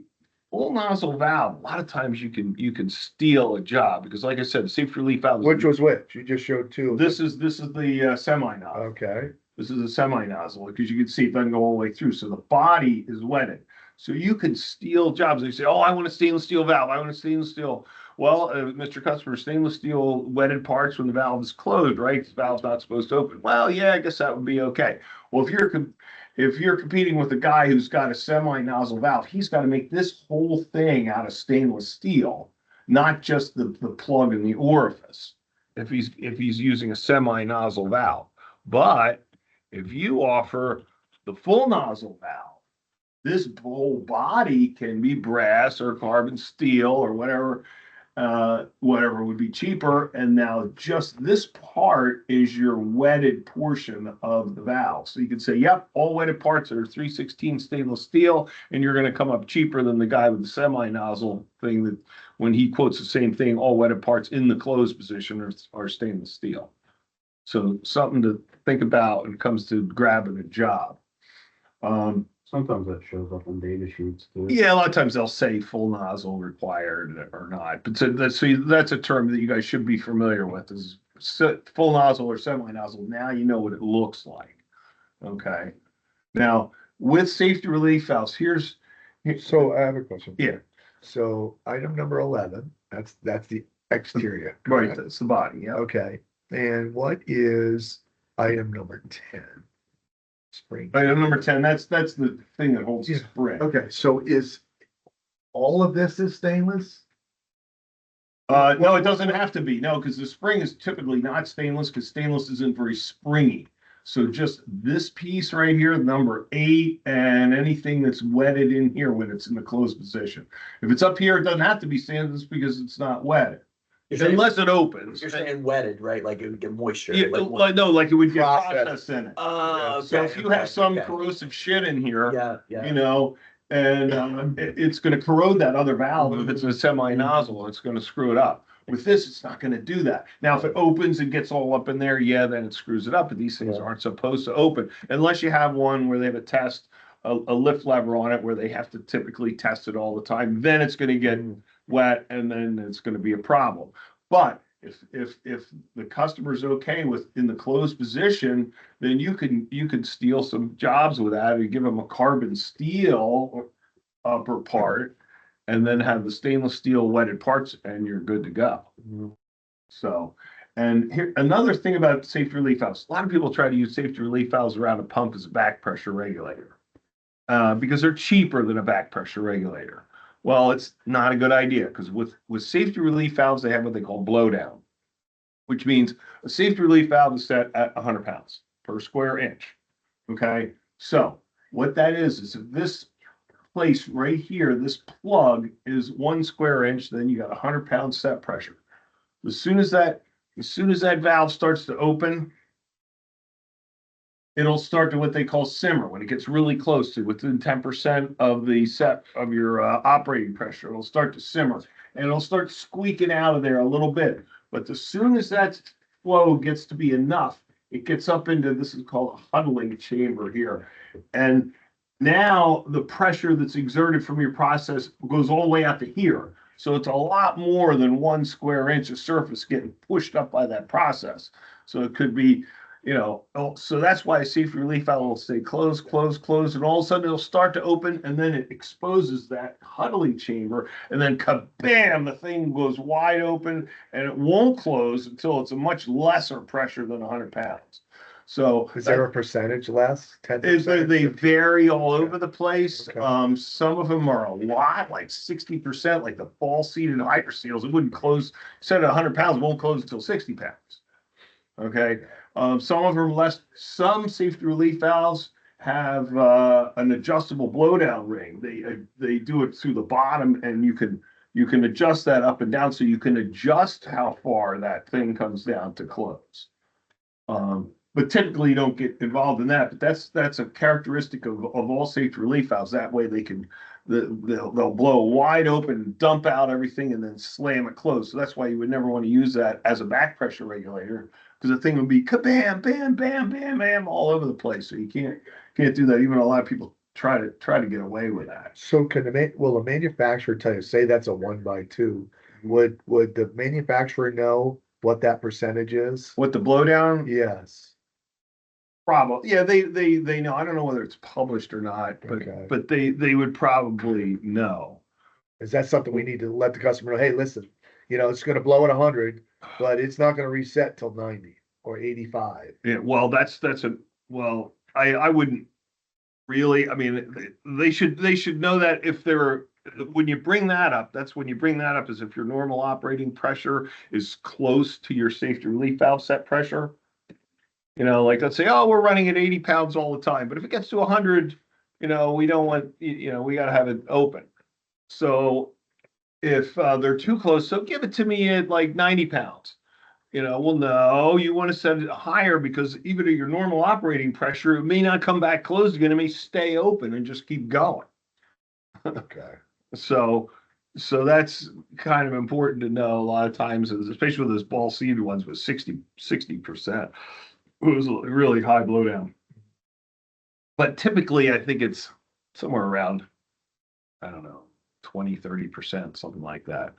full nozzle valve, a lot of times you can steal a job, because like I said, safe relief valve. Which was which? You just showed two. This is the semi nozzle. Okay. This is a semi nozzle, because you can see it doesn't go all the way through. So the body is wetted. So you can steal jobs. They say, "Oh, I want a stainless steel valve. I want a stainless steel." Well, Mr. Customer, stainless steel wetted parts when the valve is closed, right? The valve's not supposed to open. Well, yeah, I guess that would be okay. Well, if you're competing with a guy who's got a semi nozzle valve, he's got to make this whole thing out of stainless steel, not just the plug and the orifice. If he's using a semi nozzle valve, but if you offer the full nozzle valve, this whole body can be brass or carbon steel or whatever would be cheaper. And now just this part is your wetted portion of the valve. So you can say, yep, all wetted parts are 316 stainless steel, and you're going to come up cheaper than the guy with the semi nozzle thing that when he quotes the same thing, all wetted parts in the closed position are stainless steel. So something to think about when it comes to grabbing a job. Sometimes that shows up on data sheets too. Yeah, a lot of times they'll say full nozzle required or not, but so that's a term that you guys should be familiar with, is full nozzle or semi nozzle. Now you know what it looks like. Okay. Now with safety relief valves, So I have a question. Yeah. So item number 11, that's the exterior. Right, correct? that's the body. Yeah. Okay. And what is item number 10? Spring. Item number 10. That's the thing that holds the spring. Okay, so is all of this is stainless? No, it doesn't have to be. No, because the spring is typically not stainless, because stainless isn't very springy. So just this piece right here, number 8, and anything that's wetted in here when it's in the closed position. If it's up here, it doesn't have to be sanded just because it's not wetted. Unless it opens. You're saying wetted, right? Like it would get moisture. Yeah, like, no, like it would get Process. process in it. oh, So okay, if you have okay, some okay. corrosive shit in here, Yeah, yeah. you know, and it's gonna corrode that other valve. If it's a semi-nozzle, it's gonna screw it up. With this, it's not gonna do that. Now, if it opens and gets all up in there, yeah, then it screws it up, but these things Yeah. aren't supposed to open unless you have one where they have a test, a lift lever on it where they have to typically test it all the time, then it's gonna get wet and then it's gonna be a problem. But if the customer's okay with in the closed position, then you can steal some jobs with that and give them a carbon steel upper part and then have the stainless steel wetted parts and you're good to go. So, and here, another thing about safety relief valves, a lot of people try to use safety relief valves around a pump as a back pressure regulator because they're cheaper than a back pressure regulator. Well, it's not a good idea because with safety relief valves, they have what they call blowdown, which means a safety relief valve is set at 100 pounds per square inch. Okay, so what that is if this place right here, this plug is 1 square inch, then you got 100-pound set pressure. As soon as that valve starts to open, it'll start to what they call simmer. When it gets really close to within 10% of the set of your operating pressure, it'll start to simmer and it'll start squeaking out of there a little bit. But as soon as that flow gets to be enough, it gets up into this is called a huddling chamber here. And now the pressure that's exerted from your process goes all the way out to here. So it's a lot more than 1 square inch of surface getting pushed up by that process. So it could be, you know, so that's why a safety relief valve will stay closed, and all of a sudden it'll start to open, and then it exposes that huddling chamber, and then kabam, the thing goes wide open, and it won't close until it's a much lesser pressure than 100 pounds. So Is there a percentage less? 10%? they vary all over the place. Okay. Some of them are a lot, like 60%, like the ball seated hyper seals. It wouldn't close, set at 100 pounds, it won't close until 60 pounds. Okay. Some of them less, some safety relief valves have an adjustable blowdown ring. They do it through the bottom and you can adjust that up and down so you can adjust how far that thing comes down to close. But typically you don't get involved in that, but that's a characteristic of all safety relief valves. That way they'll blow wide open, dump out everything and then slam it closed. So that's why you would never want to use that as a back pressure regulator because the thing would be kabam, bam, bam, bam, bam all over the place. So you can't do that. Even a lot of people try to get away with that. So will the manufacturer tell you, say that's a 1x2, would the manufacturer know what that percentage is? What the blowdown? Yes. Probably, yeah, they know. I don't know whether it's published or not, Okay. but they would probably know. Is that something we need to let the customer know? Hey, listen, you know, it's gonna blow at 100, but it's not gonna reset till 90 or 85. Yeah, well, well, I wouldn't really. I mean, they should know that if they're when you bring that up, that's when you bring that up is if your normal operating pressure is close to your safety relief valve set pressure. You know, like let's say, oh, we're running at 80 pounds all the time, but if it gets to 100, you know, we don't want, you know, we got to have it open. So if they're too close, so give it to me at like 90 pounds. You know, well, no, you want to set it higher because even at your normal operating pressure, it may not come back closed again. It may stay open and just keep going. Okay. So that's kind of important to know a lot of times, especially with those ball seeded ones with 60%. It was a really high blowdown. But typically, I think it's somewhere around, I don't know, 20, 30%, something like that.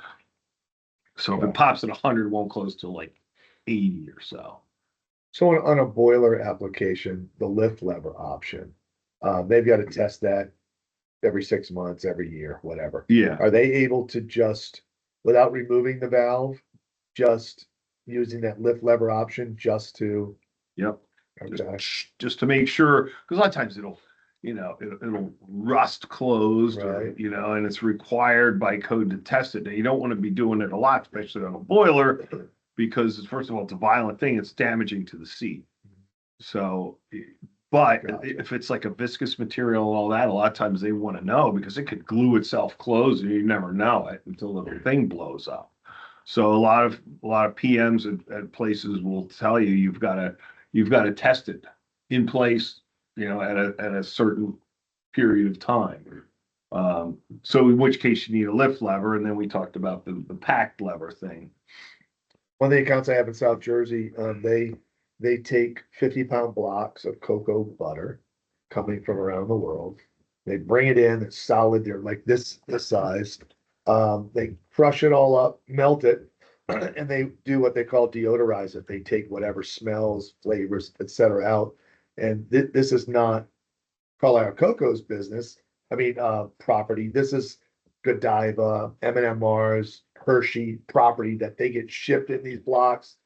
So if it pops at 100, it won't close till like 80 or so. So on a boiler application, the lift lever option, they've got to test that every 6 months, every year, whatever. Yeah. Are they able to just, without removing the valve, just using that lift lever option just to? Yep. Okay. Just to make sure, because a lot of times it'll rust closed, or, Right. you know, and it's required by code to test it. And you don't want to be doing it a lot, especially on a boiler, because first of all, it's a violent thing. It's damaging to the seat. So, but Gotcha. if it's like a viscous material and all that, a lot of times they want to know because it could glue itself closed and you never know it until the thing blows up. So a lot of PMs at places will tell you you've got to test it in place, you know, at a certain period of time. So in which case you need a lift lever, and then we talked about the packed lever thing. One of the accounts I have in South Jersey, they take 50-pound blocks of cocoa butter coming from around the world. They bring it in, it's solid, they're like this size. They crush it all up, melt it, and they do what they call deodorize it. They take whatever smells, flavors, etc. out. And this is not Carlisle Cocoa's business. I mean, property. This is Godiva, M&M Mars, Hershey property that they get shipped in these blocks.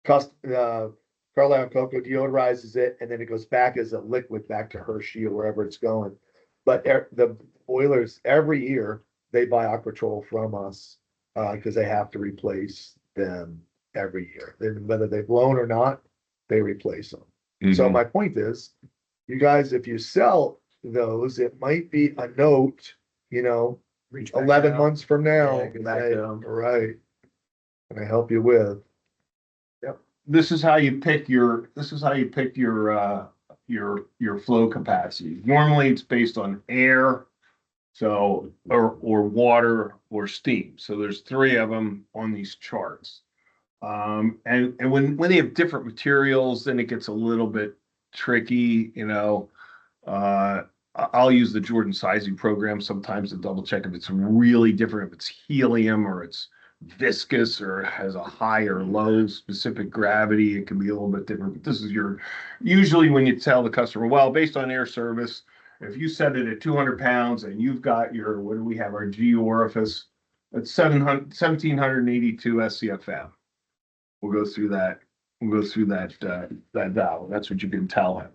Carlisle Cocoa deodorizes it, and then it goes back as a liquid back to Hershey or wherever it's going. But the boilers every year they buy Aquatrol from us because they have to replace them every year. Whether they've blown or not, they replace them. So my point is, you guys, if you sell those, it might be a note, you know, Reach back 11 out. months from now. Yeah, go back say, to 'em. Right. Can I help you with? This is how you pick your flow capacity. Normally it's based on air, so or water or steam. So there's three of them on these charts. And when they have different materials, then it gets a little bit tricky, you know. I'll use the Jordan sizing program sometimes to double check if it's really different, if it's helium or it's viscous or has a high or low specific gravity. It can be a little bit different. But this is usually when you tell the customer, well, based on air service, if you set it at 200 pounds and you've got what do we have, our G orifice, it's 1782 SCFM. We'll go through that. That valve. That's what you can tell him.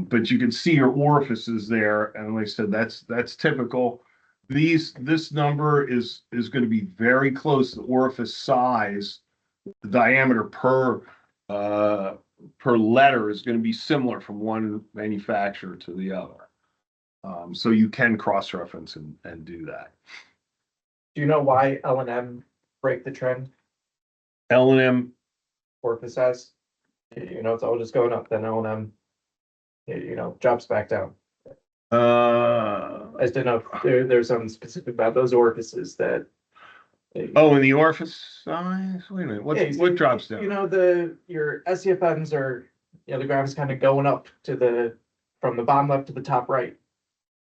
But you can see your orifices there, and like I said, that's typical. This number is going to be very close to the orifice size. The diameter per letter is going to be similar from one manufacturer to the other. So you can cross-reference and do that. Do you know why L&M break the trend L&M, orifice size? You know, it's all just going up, then L&M, you know, drops back down. I just didn't know if there's something specific about those orifices that. oh, and the orifice size? Wait a minute, Yeah, you see, what drops down? You know, your SCFMs are, you know, the graph is kind of going up from the bottom left to the top right.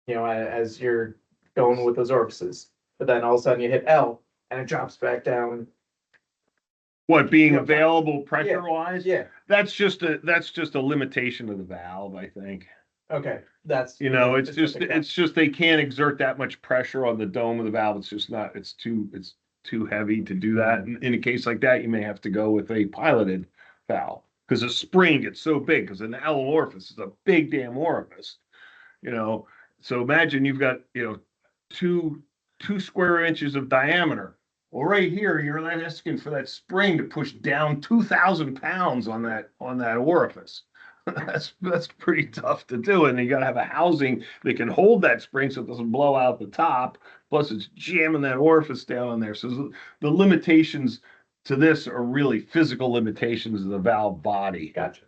You know, as you're going with those orifices, but then all of a sudden you hit L and it drops back down. What, being Yeah. available pressure wise? Yeah, That's just a limitation of the valve, I think. okay, that's. You know, it's specific. just they can't exert that much pressure on the dome of the valve. It's just not, it's too heavy to do that. In a case like that, you may have to go with a piloted valve because the spring gets so big because an L orifice is a big damn orifice, you know. So imagine you've got, you know, two square inches of diameter. Well, right here, you're not asking for that spring to push down 2,000 pounds on that orifice. That's pretty tough to do, and you got to have a housing that can hold that spring so it doesn't blow out the top. Plus, it's jamming that orifice down in there. So the limitations to this are really physical limitations of the valve body. Gotcha.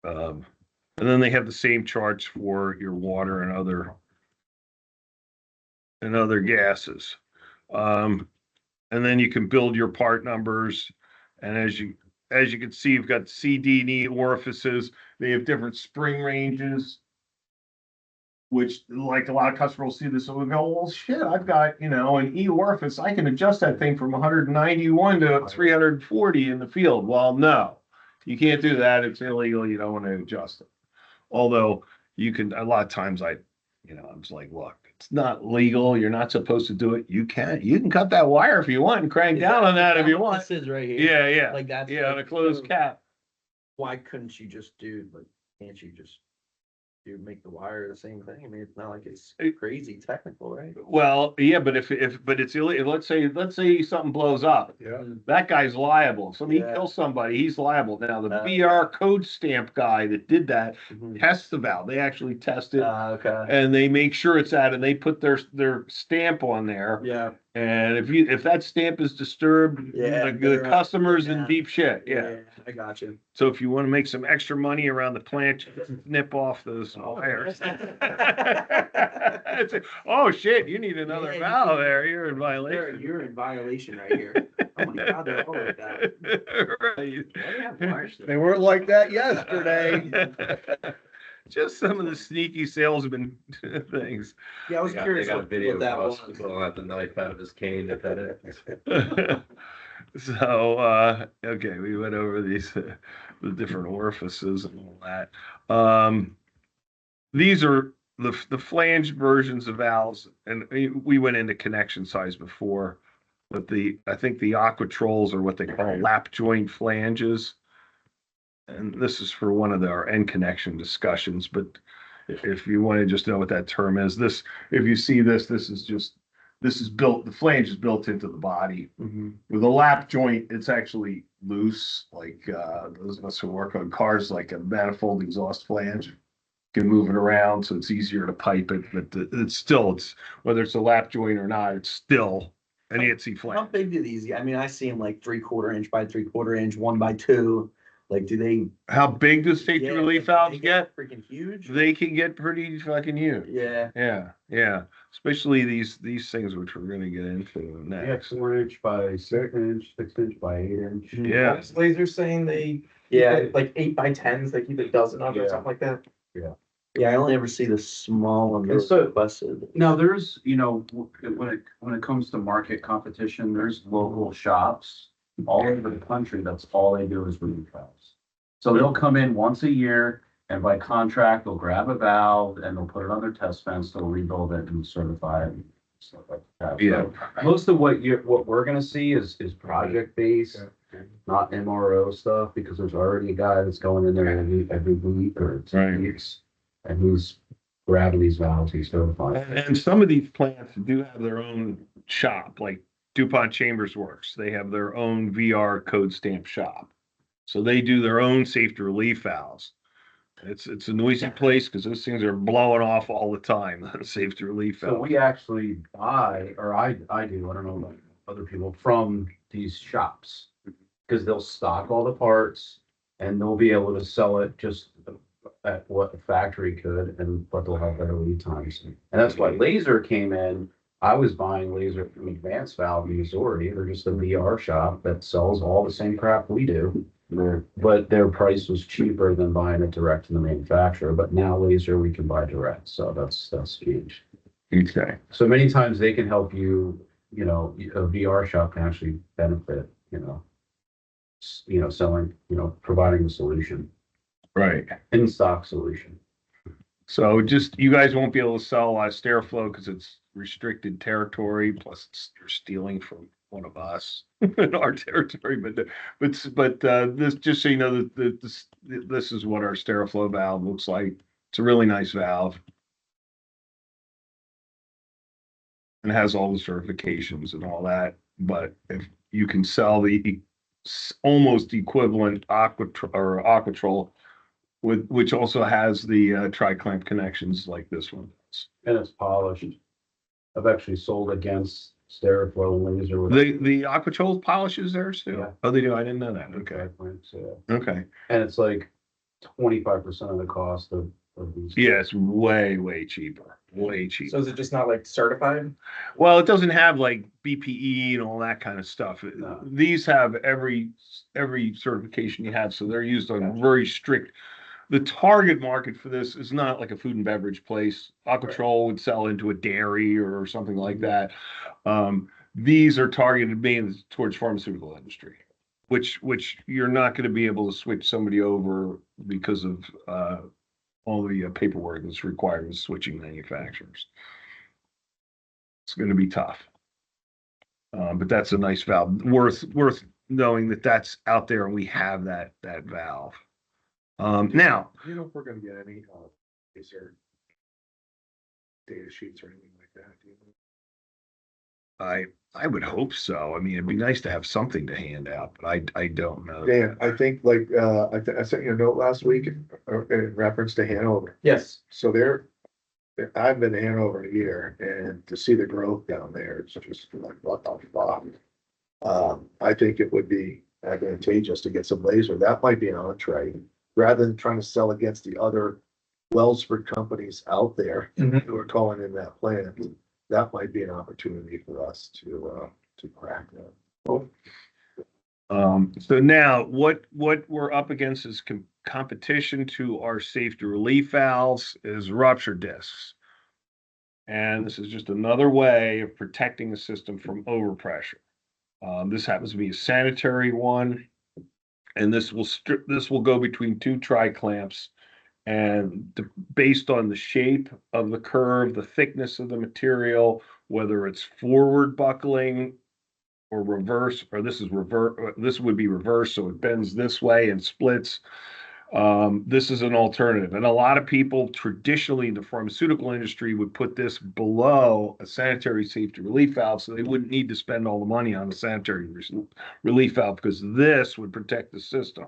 And then they have the same charts for your water and other gases. And then you can build your part numbers. And as you can see, you've got C, D, and E orifices. They have different spring ranges, which like a lot of customers will see this and will go, well, shit, I've got, you know, an E orifice. I can adjust that thing from 191 to 340 in the field. Well, no, you can't do that. It's illegal. You don't want to adjust it. Although you can, a lot of times I was like, look, it's not legal. You're not supposed to do it. You can cut that wire if you want and crank down on that if you want. This is right here. Yeah. Like that's. Yeah, like, on a closed cap. Why couldn't you just do, like, can't you just You make the wire the same thing. I mean, it's not like it's It- crazy technical, right? Well, yeah, but but it's illegal. Let's say something blows up. Yeah. That guy's liable. Somebody Yeah. kills somebody, he's liable. Now, the Uh, VR code stamp guy that did that Mhm. tests the valve. They actually test it Okay. and they make sure it's at, and they put their stamp on there. Yeah. And if that stamp is disturbed, Yeah, the they're, customer's in yeah. deep shit. Yeah. I got you. So if you want to make some extra money around the plant, nip off those wires. It's oh shit, you need another Yeah, valve there. You're in violation. You're in violation right here. Oh my God, they're all like that. Right. They weren't like that yesterday. Just some of the sneaky salesman things. Yeah, I was They curious got a what video of that Russ was. pulling out the knife out of his cane to pet it. So, okay, we went over these, the different orifices and all that. These are the flanged versions of valves, and we went into connection size before, but I think the Aquatrolls are what they call lap joint flanges. And this is for one of our end connection discussions, but if you want to just know what that term is, if you see this is built, the flange is built into the body. With a lap joint, it's actually loose, like those of us who work on cars, like a manifold exhaust flange. Can move it around, so it's easier to pipe it, but it's whether it's a lap joint or not, it's still an antsy How flange. big do these? I mean, I see them like 3/4 inch by 3/4 inch, 1x2. Like, do they? How big do safety Yeah, relief they valves get? freaking huge. They can get pretty fucking huge. Yeah. Yeah. Especially these things, which we're gonna get into Yeah, next. 4 inch by 6 inch, 6 inch by 8 inch. Yeah. Those lasers saying they Yeah. like 8x10s, they keep a dozen of or Yeah. something like that. Yeah, I only ever see the small ones. And so- Busted. Now, there's, when it comes to market competition, there's local shops all over the country. That's all they do is relief valves. So they'll come in once a year and by contract, they'll grab a valve and they'll put it on their test fence, they'll rebuild it and certify it and stuff like that. Yeah. So most of what we're gonna see is project based, not MRO stuff, because there's already a guy that's going in there every week or 2 Right. weeks. And he's grabbing these valves, he's certifying. And some of these plants do have their own shop, like DuPont Chambers Works. They have their own VR code stamp shop. So they do their own safety relief valves. It's a noisy place because those things are blowing off all the time, safety relief So valves. we actually buy, or I do, I don't know about other people, from these shops. Because they'll stock all the parts and they'll be able to sell it just at what the factory could, but they'll have better lead times. And that's why Laser came in. I was buying Laser from Advanced Valve in Missouri. They're just a VR shop that sells all the same crap we do. But their price was cheaper than buying it direct from the manufacturer. But now Laser we can buy direct, so that's changed. Okay. So many times they can help you. A VR shop can actually benefit. Selling. Providing the solution, Right. in stock solution. So you guys won't be able to sell Steraflow because it's restricted territory. Plus, you're stealing from one of us in our territory. But this, just so you know, that this is what our Steraflow valve looks like. It's a really nice valve. And has all the certifications and all that. But if you can sell the almost equivalent Aquatrol, which also has the tri-clamp connections like this one. And it's polished. I've actually sold against Steraflow and Laser with The Aquatrol polishes theirs too? Yeah. Oh, they do? I didn't know that. Okay. tri-clamps, yeah. Okay. And it's like 25% of the cost of these. Yeah, it's way cheaper. Way cheaper. So is it just not like certified? Well, it doesn't have like BPE and all that kind of stuff. No. These have every certification you have, so they're used on very strict. The target market for this is not like a food and beverage place. Aquatrol would sell into a dairy or something like that. These are targeted being towards pharmaceutical industry, which you're not going to be able to switch somebody over because of all the paperwork that's required with switching manufacturers. It's going to be tough. But that's a nice valve, worth knowing that that's out there and we have that valve. Now, You know if we're gonna get any Is there data sheets or anything like that? Do you know? I would hope so. I mean, it'd be nice to have something to hand out, but I don't know. Dan, I think like, I sent you a note last week in reference to Hanover. Yes. So I've been to Hanover a year, and to see the growth down there, it's just like, what the fuck? I think it would be advantageous to get some laser. That might be an entree, rather than trying to sell against the other Wellsford companies out there Mhm. who are calling in that plant. That might be an opportunity for us to crack that. So now what we're up against is competition to our safety relief valves is rupture discs. And this is just another way of protecting the system from overpressure. This happens to be a sanitary one, and this will go between two tri-clamps, and based on the shape of the curve, the thickness of the material, whether it's forward buckling or reverse, or this would be reverse, so it bends this way and splits. This is an alternative. And a lot of people traditionally in the pharmaceutical industry would put this below a sanitary safety relief valve, so they wouldn't need to spend all the money on a sanitary relief valve because this would protect the system.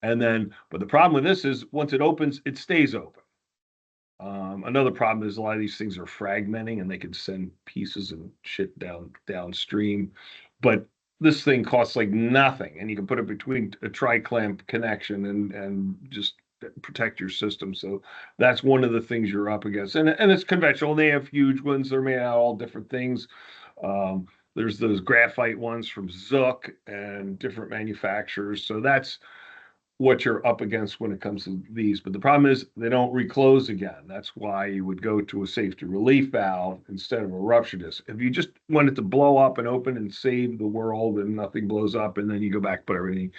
But the problem with this is once it opens, it stays open. Another problem is a lot of these things are fragmenting and they can send pieces and shit downstream. But this thing costs like nothing, and you can put it between a tri-clamp connection and just protect your system. So that's one of the things you're up against. And it's conventional. They have huge ones. They're made out of all different things. There's those graphite ones from Zook and different manufacturers. So that's what you're up against when it comes to these. But the problem is they don't reclose again. That's why you would go to a safety relief valve instead of a rupture disc. If you just want it to blow up and open and save the world and nothing blows up and then you go back, put everything,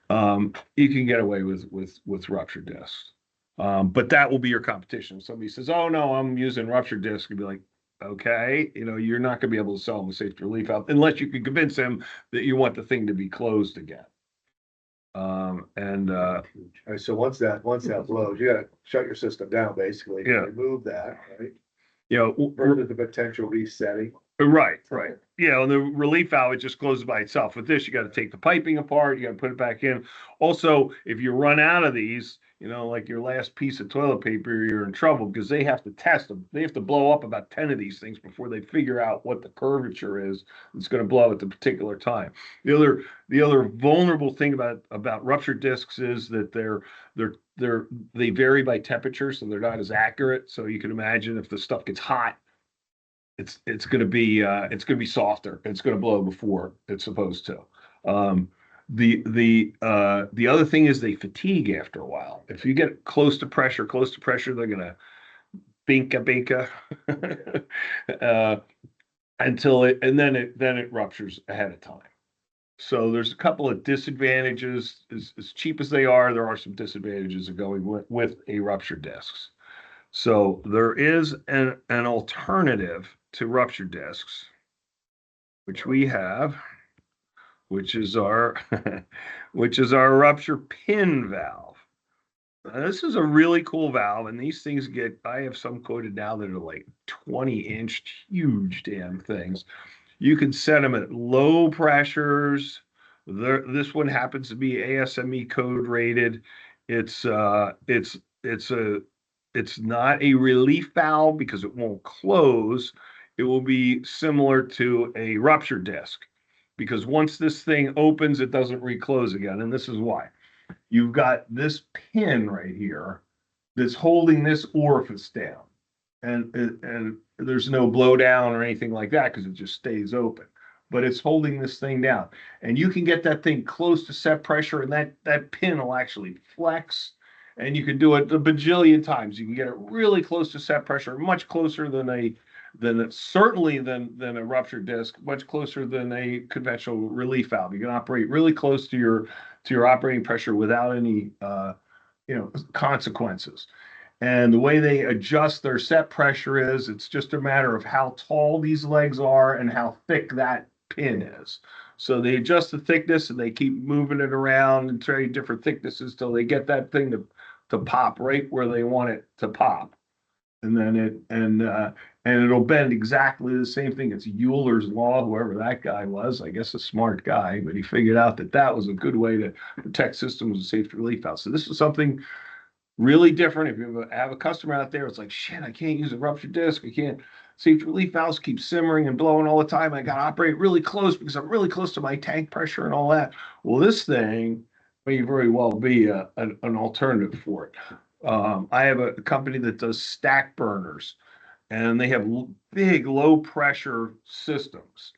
you can get away with rupture discs. But that will be your competition. If somebody says, oh no, I'm using rupture disc, you'd be like, okay, you're not going to be able to sell them a safety relief valve unless you can convince them that you want the thing to be closed again. All right, so once that blows, you gotta shut your system down, basically. Yeah. Remove that, right? Versus Versus the potential resetting. right. And the relief valve, it just closes by itself. With this, you got to take the piping apart, you got to put it back in. Also, if you run out of these, like your last piece of toilet paper, you're in trouble because they have to test them. They have to blow up about 10 of these things before they figure out what the curvature is that's going to blow at the particular time. The other vulnerable thing about rupture discs is that they vary by temperature, so they're not as accurate. So you can imagine if the stuff gets hot, it's going to be softer. It's going to blow before it's supposed to. The other thing is they fatigue after a while. If you get close to pressure, they're going to binka until then it ruptures ahead of time. So there's a couple of disadvantages. As cheap as they are, there are some disadvantages of going with a rupture discs. So there is an alternative to rupture discs, which we have, which is our rupture pin valve. Now, this is a really cool valve, and these things I have some quoted now that are like 20-inch, huge damn things. You can set them at low pressures. This one happens to be ASME code rated. It's not a relief valve because it won't close. It will be similar to a rupture disc because once this thing opens, it doesn't reclose again. And this is why. You've got this pin right here that's holding this orifice down. And there's no blowdown or anything like that because it just stays open. But it's holding this thing down. And you can get that thing close to set pressure, and that pin will actually flex. And you can do it a bajillion times. You can get it really close to set pressure, much closer than a rupture disc, much closer than a conventional relief valve. You can operate really close to your operating pressure without any consequences. And the way they adjust their set pressure is it's just a matter of how tall these legs are and how thick that pin is. So they adjust the thickness and they keep moving it around and trying different thicknesses till they get that thing to to pop right where they want it to pop. And then and it'll bend exactly the same thing. It's Euler's law, whoever that guy was, I guess a smart guy, but he figured out that that was a good way to protect systems with safety relief valves. So this is something really different. If you have a customer out there, it's like, shit, I can't use a ruptured disc. I can't. Safety relief valves keep simmering and blowing all the time. I got to operate really close because I'm really close to my tank pressure and all that. Well, this thing may very well be an alternative for it. I have a company that does stack burners, and they have big low pressure systems.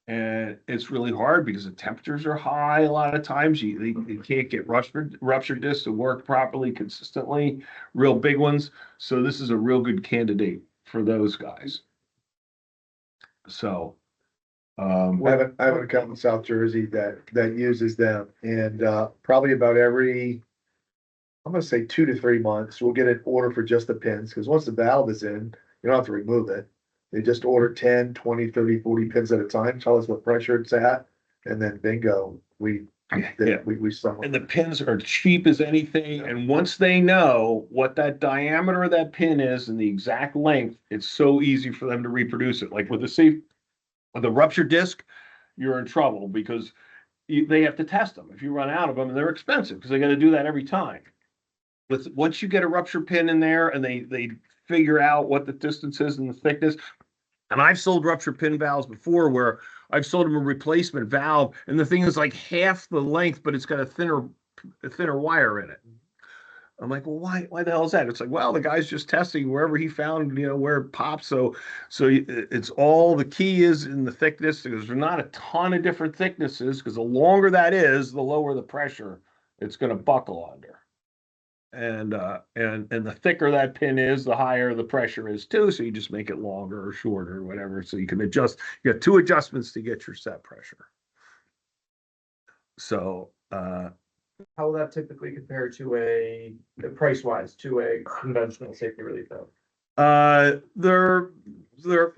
And it's really hard because the temperatures are high a lot of times. You can't get ruptured discs to work properly consistently, real big ones. So this is a real good candidate for those guys. So I have an account in South Jersey that uses them, and probably about every, I'm gonna say 2 to 3 months, we'll get an order for just the pins, because once the valve is in, you don't have to remove it. They just order 10, 20, 30, 40 pins at a time, tell us what pressure it's at, and then bingo, we sell and them. the pins are cheap as anything. And once they know what that diameter of that pin is and the exact length, it's so easy for them to reproduce it. Like with a ruptured disc, you're in trouble because they have to test them. If you run out of them, and they're expensive because they got to do that every time. But once you get a rupture pin in there and they figure out what the distance is and the thickness, and I've sold rupture pin valves before where I've sold them a replacement valve, and the thing is like half the length, but it's got a thinner wire in it. I'm like, well, why the hell is that? It's like, well, the guy's just testing wherever he found, where it pops. So it's all, the key is in the thickness, because there's not a ton of different thicknesses, because the longer that is, the lower the pressure it's going to buckle under. And the thicker that pin is, the higher the pressure is too. So you just make it longer or shorter or whatever. So you can adjust. You got 2 adjustments to get your set pressure. So How will that typically compare to price wise, to a conventional safety relief valve? they're they're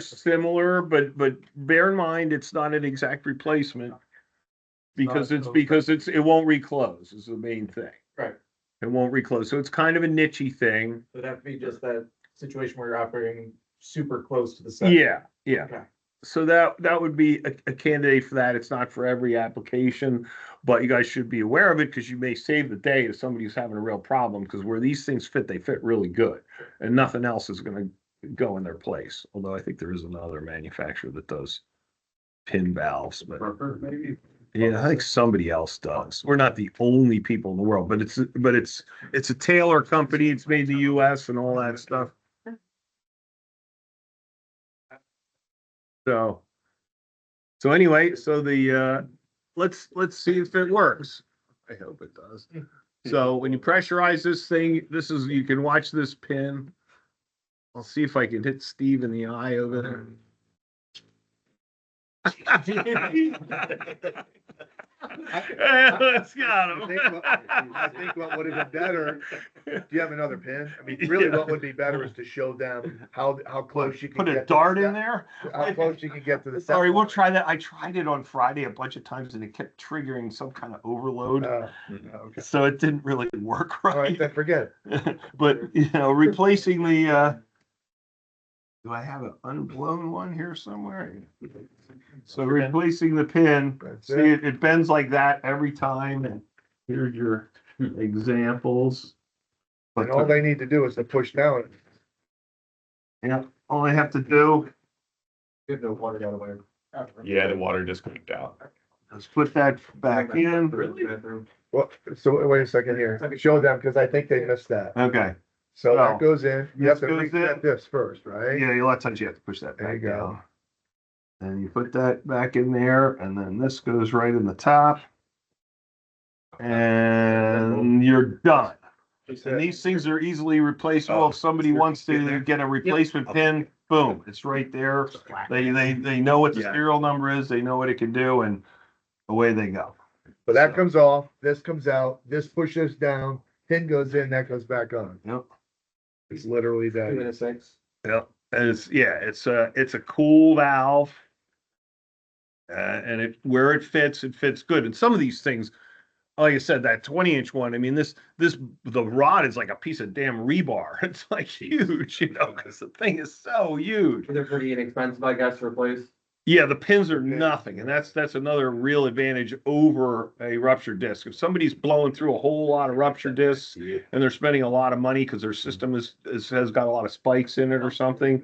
similar, but bear in mind it's not an exact replacement because it won't reclose is the main thing. Right. It won't reclose. So it's kind of a nichey thing. Would that be just that situation where you're operating super close to the set? Yeah. Okay. So that would be a candidate for that. It's not for every application, but you guys should be aware of it because you may save the day to somebody who's having a real problem, because where these things fit, they fit really good and nothing else is going to go in their place. Although I think there is another manufacturer that does pin valves, but Maybe. yeah, I think somebody else does. We're not the only people in the world, but it's a Taylor company. It's made in the US and all that stuff. So anyway, so let's see if it works. I hope it does. So when you pressurize this thing, you can watch this pin. I'll see if I can hit Steve in the eye over there. Let's got him. I think what would have been better, do you have another pin? I mean, really what would be better is to show them how close you can Put get. a to dart the in there. How close you can get to the. Sorry, we'll try that. I tried it on Friday a bunch of times and it kept triggering some kind of overload. Okay. So it didn't really work All right, right. then forget it. But replacing the do I have an unblown one here somewhere? So replacing the pin, That's see it. it bends like that every time. And here's your examples. And all they need to do is to push down. Yeah, all I have to do Get the water out of the way. Yeah, the water just clicked out. is put that back in. Well, so wait a second here. Show them, because I think they missed that. Okay. So Oh. that goes in. You have to This goes reset in. this first, right? Yeah, a lot of times you have to push that There back you go. down. And you put that back in there, and then this goes right in the top. And you're done. And these things are easily replaceable. If somebody wants to get a replacement pin, boom, it's right there. They know what the serial number is, they know what it can do, and away they go. So that comes off, this comes out, this pushes down, pin goes in, that goes back on. Yep. It's literally 2 that. minutes 6. Yep. And it's a cool valve. And where it fits good. And some of these things, like I said, that 20-inch one, I mean, the rod is like a piece of damn rebar. It's like huge, you know, because the thing is so huge. They're pretty inexpensive, I guess, to replace. Yeah, the pins are nothing, and that's another real advantage over a ruptured disc. If somebody's blowing through a whole lot of ruptured discs and they're spending a lot of money because their system has got a lot of spikes in it or something,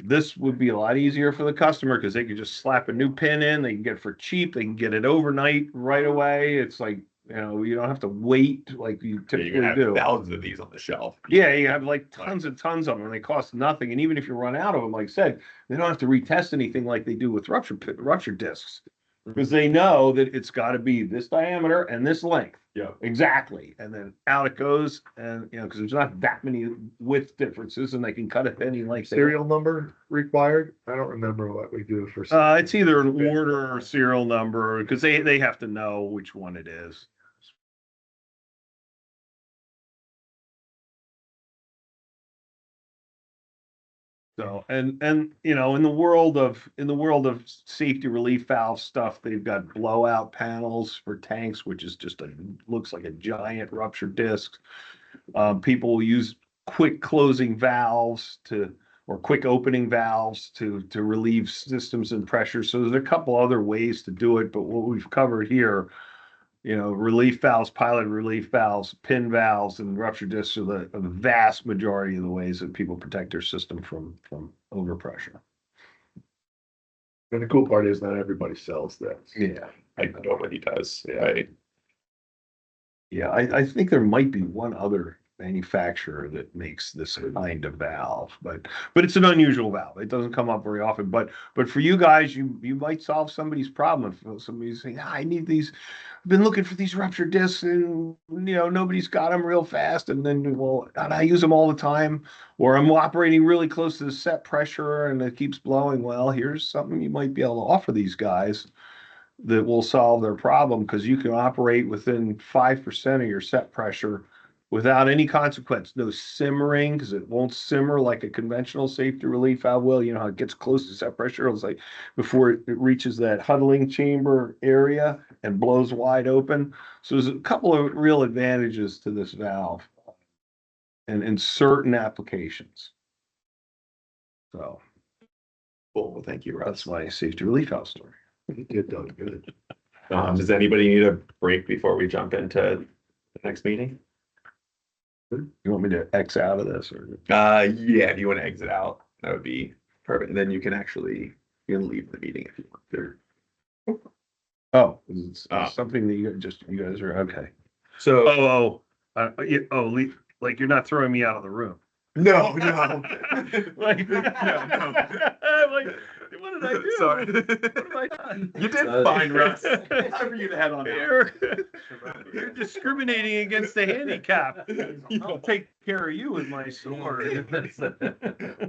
this would be a lot easier for the customer because they could just slap a new pin in. They can get it for cheap. They can get it overnight right away. It's like, you know, you don't have to wait like you typically do. Thousands of these on the shelf. Yeah, you have like tons and tons of them, and they cost nothing. And even if you run out of them, like I said, they don't have to retest anything like they do with ruptured discs, because they know that it's got to be this diameter and this length. Yeah. Exactly. And then out it goes, and you know, because there's not that many width differences, and they can cut it any length. Serial number required? I don't remember what we do for. It's either an order or serial number, because they have to know which one it is. So, and you know, in the world of safety relief valve stuff, they've got blowout panels for tanks, which is just looks like a giant ruptured disc. People will use quick closing valves or quick opening valves to relieve systems and pressure. So there's a couple other ways to do it, but what we've covered here, you know, relief valves, pilot relief valves, pin valves, and rupture discs are the vast majority of the ways that people protect their system from overpressure. And the cool part is not everybody sells this. Yeah. Nobody does. Yeah, I think there might be one other manufacturer that makes this kind of valve, but it's an unusual valve. It doesn't come up very often. But for you guys, you might solve somebody's problem. If somebody's saying, I need these, I've been looking for these ruptured discs, and you know, nobody's got them real fast, and then, well, and I use them all the time, or I'm operating really close to the set pressure and it keeps blowing. Well, here's something you might be able to offer these guys that will solve their problem, because you can operate within 5% of your set pressure without any consequence. No simmering, because it won't simmer like a conventional safety relief valve will. You know how it gets close to set pressure, it's like before it reaches that huddling chamber area and blows wide open. So there's a couple of real advantages to this valve and in certain applications. So Cool. Well, thank you, Russ. that's my safety relief valve story. It does good. Does anybody need a break before we jump into the next meeting? You want me to X out of this, or? Yeah, if you want to exit out, that would be perfect. And then you can leave the meeting if you want to. Oh, it's something that you guys are okay. So, Like you're not throwing me out of the room. no. Like, No. I'm like, what did I do? Sorry. What have I done? You did fine, Russ. Time for you to head on out. You're discriminating against the handicap. I'll take care of you with my sword.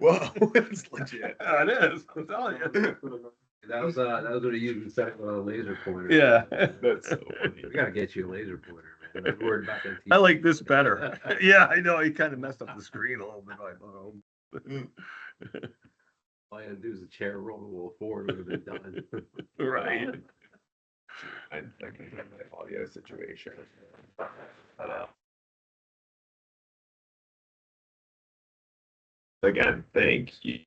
Whoa, it's legit. Yeah, it is. I'm telling you. That was what he used instead of a laser pointer. Yeah. That's so funny. We gotta get you a laser pointer, man. I'm worried about that. I like this better. Yeah, I know. He kind of messed up the screen a little bit. All I had to do is a chair roll a little forward, would have been done. Right. I can have my audio situation. Again, thank you.